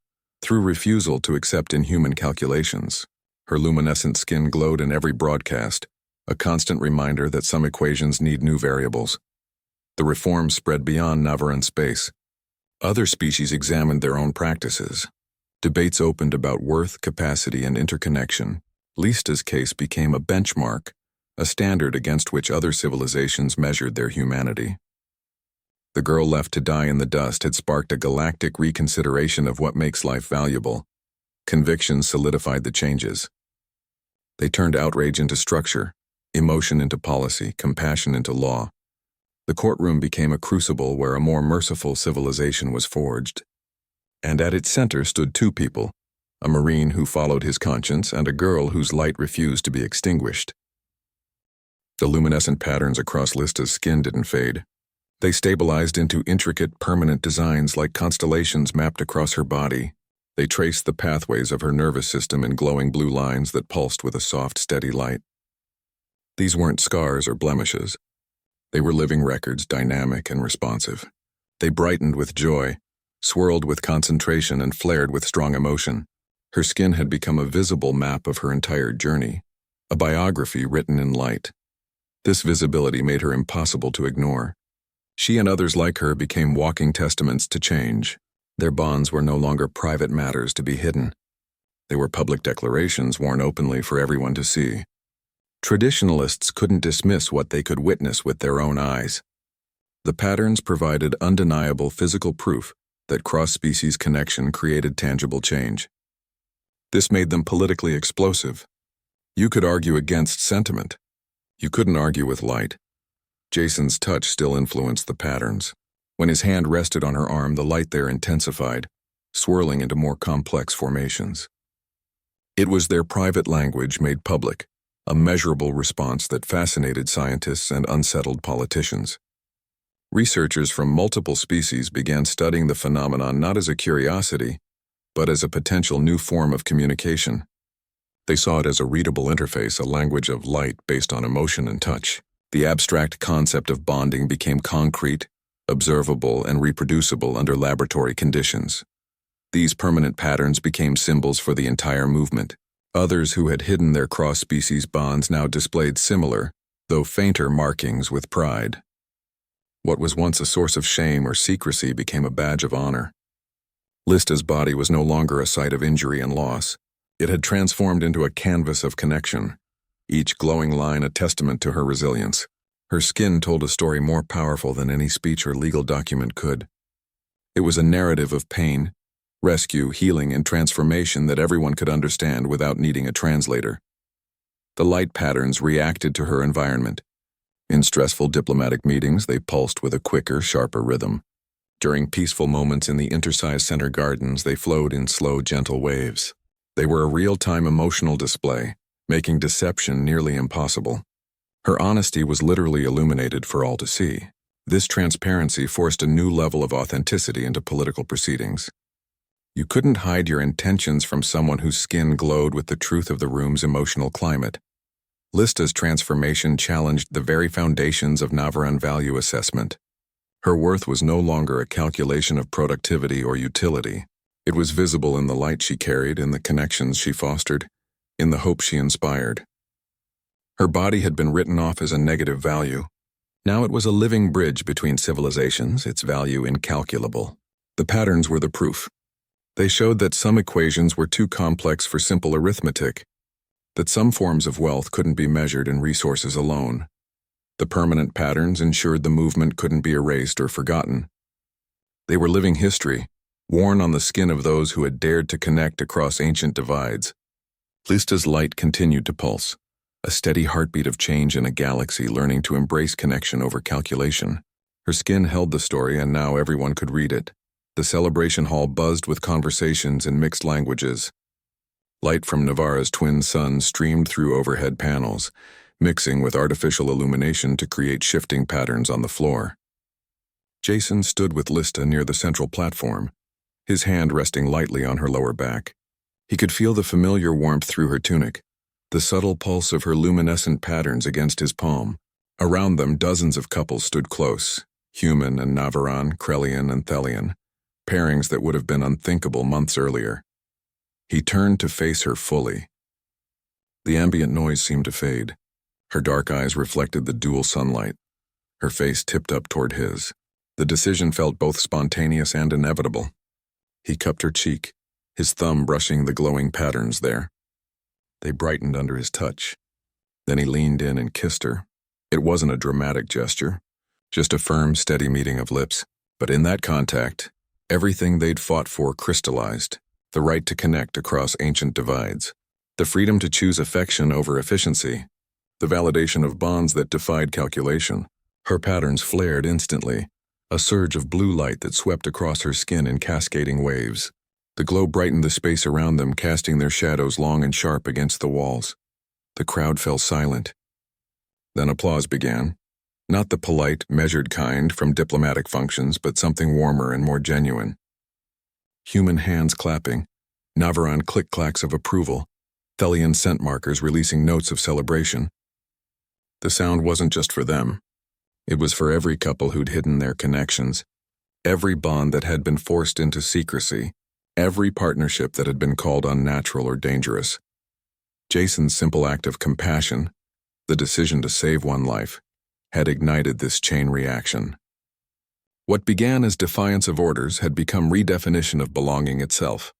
through refusal to accept inhuman calculations. Her luminescent skin glowed in every broadcast, a constant reminder that some equations need new variables. The reforms spread beyond Navaran space. Other species examined their own practices. Debates opened about worth, capacity, and interconnection. Lista's case became a benchmark, a standard against which other civilizations measured their humanity. The girl left to die in the dust had sparked a galactic reconsideration of what makes life valuable. Conviction solidified the changes. They turned outrage into structure, emotion into policy, compassion into law. The courtroom became a crucible where a more merciful civilization was forged. And at its center stood two people, a Marine who followed his conscience and a girl whose light refused to be extinguished. The luminescent patterns across Lista's skin didn't fade. They stabilized into intricate, permanent designs like constellations mapped across her body. They traced the pathways of her nervous system in glowing blue lines that pulsed with a soft, steady light. These weren't scars or blemishes. They were living records, dynamic and responsive. They brightened with joy, swirled with concentration, and flared with strong emotion. Her skin had become a visible map of her entire journey, a biography written in light. This visibility made her impossible to ignore. She and others like her became walking testaments to change. Their bonds were no longer private matters to be hidden. They were public declarations worn openly for everyone to see. Traditionalists couldn't dismiss what they could witness with their own eyes. The patterns provided undeniable physical proof that cross-species connection created tangible change. This made them politically explosive. You could argue against sentiment. You couldn't argue with light. Jason's touch still influenced the patterns. When his hand rested on her arm, the light there intensified, swirling into more complex formations. It was their private language made public, a measurable response that fascinated scientists and unsettled politicians. Researchers from multiple species began studying the phenomenon not as a curiosity, but as a potential new form of communication. They saw it as a readable interface, a language of light based on emotion and touch. The abstract concept of bonding became concrete, observable, and reproducible under laboratory conditions. These permanent patterns became symbols for the entire movement. Others who had hidden their cross-species bonds now displayed similar, though fainter, markings with pride. What was once a source of shame or secrecy became a badge of honor. Lista's body was no longer a site of injury and loss. It had transformed into a canvas of connection, each glowing line a testament to her resilience. Her skin told a story more powerful than any speech or legal document could. It was a narrative of pain, rescue, healing, and transformation that everyone could understand without needing a translator. The light patterns reacted to her environment. In stressful diplomatic meetings, they pulsed with a quicker, sharper rhythm. During peaceful moments in the intersized center gardens, they flowed in slow, gentle waves. They were a real-time emotional display, making deception nearly impossible. Her honesty was literally illuminated for all to see. This transparency forced a new level of authenticity into political proceedings. You couldn't hide your intentions from someone whose skin glowed with the truth of the room's emotional climate. Lista's transformation challenged the very foundations of Navaran value assessment. Her worth was no longer a calculation of productivity or utility. It was visible in the light she carried, in the connections she fostered, in the hope she inspired. Her body had been written off as a negative value. Now it was a living bridge between civilizations, its value incalculable. The patterns were the proof. They showed that some equations were too complex for simple arithmetic, that some forms of wealth couldn't be measured in resources alone. The permanent patterns ensured the movement couldn't be erased or forgotten. They were living history, worn on the skin of those who had dared to connect across ancient divides. Lista's light continued to pulse, a steady heartbeat of change in a galaxy learning to embrace connection over calculation. Her skin held the story, and now everyone could read it. The celebration hall buzzed with conversations in mixed languages. Light from Navara's twin suns streamed through overhead panels, mixing with artificial illumination to create shifting patterns on the floor. Jason stood with Lista near the central platform, his hand resting lightly on her lower back. He could feel the familiar warmth through her tunic, the subtle pulse of her luminescent patterns against his palm. Around them, dozens of couples stood close, human and Navaran, Krellian and Thelian, pairings that would have been unthinkable months earlier. He turned to face her fully. The ambient noise seemed to fade. Her dark eyes reflected the dual sunlight. Her face tipped up toward his. The decision felt both spontaneous and inevitable. He cupped her cheek, his thumb brushing the glowing patterns there. They brightened under his touch. Then he leaned in and kissed her. It wasn't a dramatic gesture, just a firm, steady meeting of lips. But in that contact, everything they'd fought for crystallized. the right to connect across ancient divides, the freedom to choose affection over efficiency, the validation of bonds that defied calculation. Her patterns flared instantly, a surge of blue light that swept across her skin in cascading waves. The glow brightened the space around them, casting their shadows long and sharp against the walls. The crowd fell silent. Then applause began. Not the polite, measured kind from diplomatic functions, but something warmer and more genuine. Human hands clapping, Navaran click-clacks of approval, Thelian scent markers releasing notes of celebration. The sound wasn't just for them. It was for every couple who'd hidden their connections, every bond that had been forced into secrecy, every partnership that had been called unnatural or dangerous. Jason's simple act of compassion, the decision to save one life, had ignited this chain reaction. What began as defiance of orders had become redefinition of belonging itself.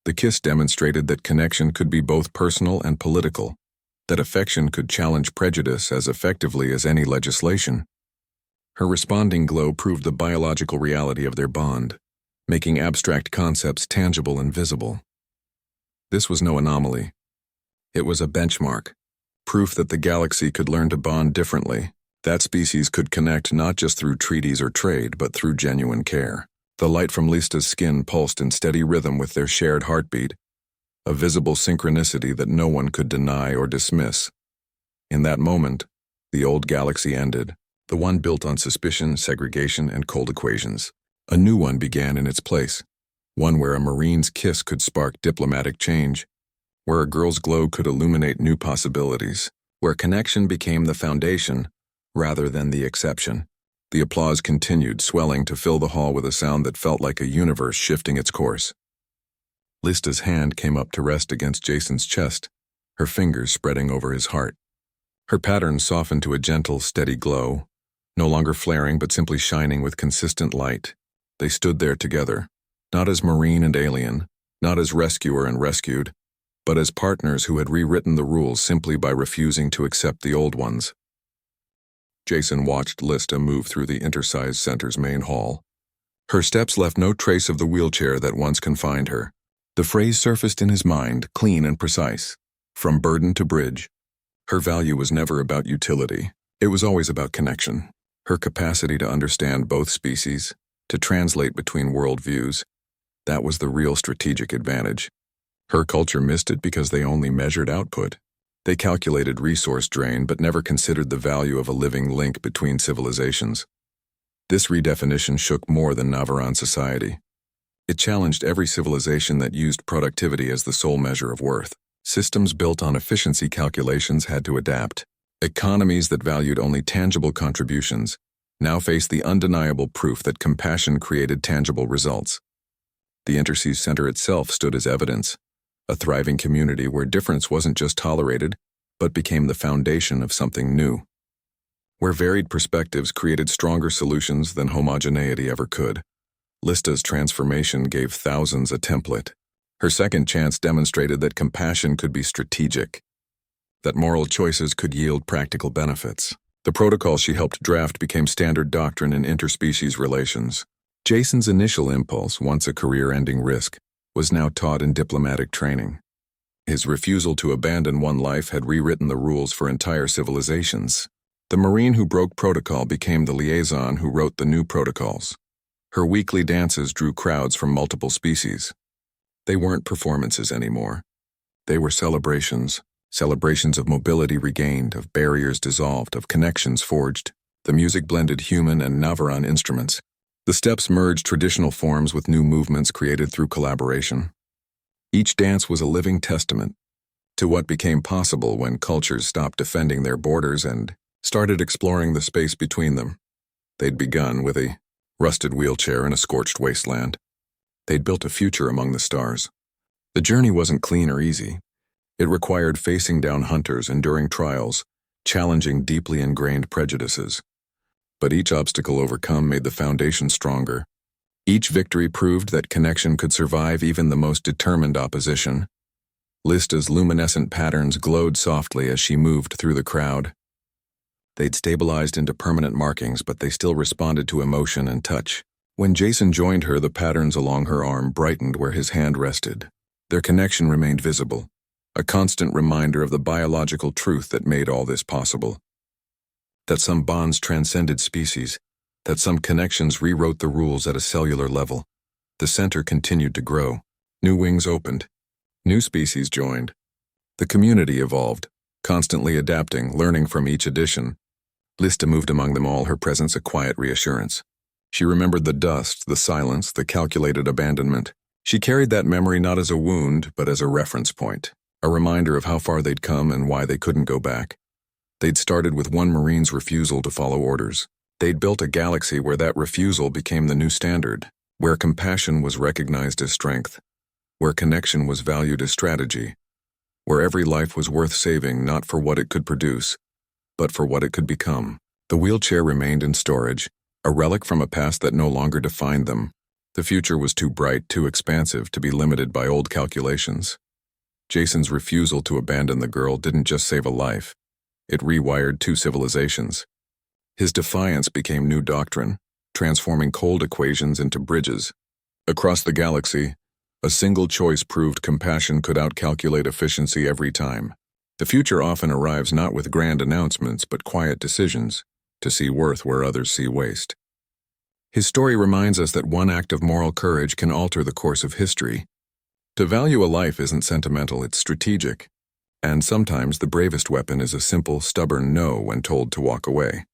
The kiss demonstrated that connection could be both personal and political, that affection could challenge prejudice as effectively as any legislation. Her responding glow proved the biological reality of their bond, making abstract concepts tangible and visible. This was no anomaly. It was a benchmark, proof that the galaxy could learn to bond differently, that species could connect not just through treaties or trade, but through genuine care. The light from Lista's skin pulsed in steady rhythm with their shared heartbeat, a visible synchronicity that no one could deny or dismiss. In that moment, the old galaxy ended, the one built on suspicion, segregation, and cold equations. A new one began in its place, one where a marine's kiss could spark diplomatic change, where a girl's glow could illuminate new possibilities, where connection became the foundation rather than the exception. The applause continued, swelling to fill the hall with a sound that felt like a universe shifting its course. Lista's hand came up to rest against Jason's chest, her fingers spreading over his heart. Her pattern softened to a gentle, steady glow, no longer flaring but simply shining with consistent light. They stood there together, not as marine and alien, not as rescuer and rescued, but as partners who had rewritten the rules simply by refusing to accept the old ones. Jason watched Lista move through the Intersized Center's main hall. Her steps left no trace of the wheelchair that once confined her. The phrase surfaced in his mind, clean and precise. From burden to bridge. Her value was never about utility. It was always about connection. Her capacity to understand both species, to translate between worldviews, that was the real strategic advantage. Her culture missed it because they only measured output. They calculated resource drain but never considered the value of a living link between civilizations. This redefinition shook more than Navaran society. It challenged every civilization that used productivity as the sole measure of worth. Systems built on efficiency calculations had to adapt. Economies that valued only tangible contributions now faced the undeniable proof that compassion created tangible results. The Interseas Center itself stood as evidence, a thriving community where difference wasn't just tolerated, but became the foundation of something new. Where varied perspectives created stronger solutions than homogeneity ever could. Lista's transformation gave thousands a template. Her second chance demonstrated that compassion could be strategic, that moral choices could yield practical benefits. The protocol she helped draft became standard doctrine in interspecies relations. Jason's initial impulse, once a career-ending risk, was now taught in diplomatic training. His refusal to abandon one life had rewritten the rules for entire civilizations. The Marine who broke protocol became the liaison who wrote the new protocols. Her weekly dances drew crowds from multiple species. They weren't performances anymore. They were celebrations of mobility regained, of barriers dissolved, of connections forged. The music blended human and Navaran instruments. The steps merged traditional forms with new movements created through collaboration. Each dance was a living testament to what became possible when cultures stopped defending their borders and started exploring the space between them. They'd begun with a rusted wheelchair in a scorched wasteland. They'd built a future among the stars. The journey wasn't clean or easy. It required facing down hunters, enduring trials, challenging deeply ingrained prejudices. But each obstacle overcome made the foundation stronger. Each victory proved that connection could survive even the most determined opposition. Lista's luminescent patterns glowed softly as she moved through the crowd. They'd stabilized into permanent markings, but they still responded to emotion and touch. When Jason joined her, the patterns along her arm brightened where his hand rested. Their connection remained visible, a constant reminder of the biological truth that made all this possible. That some bonds transcended species, that some connections rewrote the rules at a cellular level. The center continued to grow. New wings opened. New species joined. The community evolved, constantly adapting, learning from each addition. Lista moved among them all, her presence a quiet reassurance. She remembered the dust, the silence, the calculated abandonment. She carried that memory not as a wound, but as a reference point, a reminder of how far they'd come and why they couldn't go back. They'd started with one Marine's refusal to follow orders. They'd built a galaxy where that refusal became the new standard, where compassion was recognized as strength, where connection was valued as strategy, where every life was worth saving not for what it could produce, but for what it could become. The wheelchair remained in storage, a relic from a past that no longer defined them. The future was too bright, too expansive to be limited by old calculations. Jason's refusal to abandon the girl didn't just save a life. It rewired two civilizations. His defiance became new doctrine, transforming cold equations into bridges. Across the galaxy, a single choice proved compassion could outcalculate efficiency every time. The future often arrives not with grand announcements but quiet decisions, to see worth where others see waste. His story reminds us that one act of moral courage can alter the course of history. To value a life isn't sentimental, it's strategic. And sometimes the bravest weapon is a simple, stubborn no when told to walk away.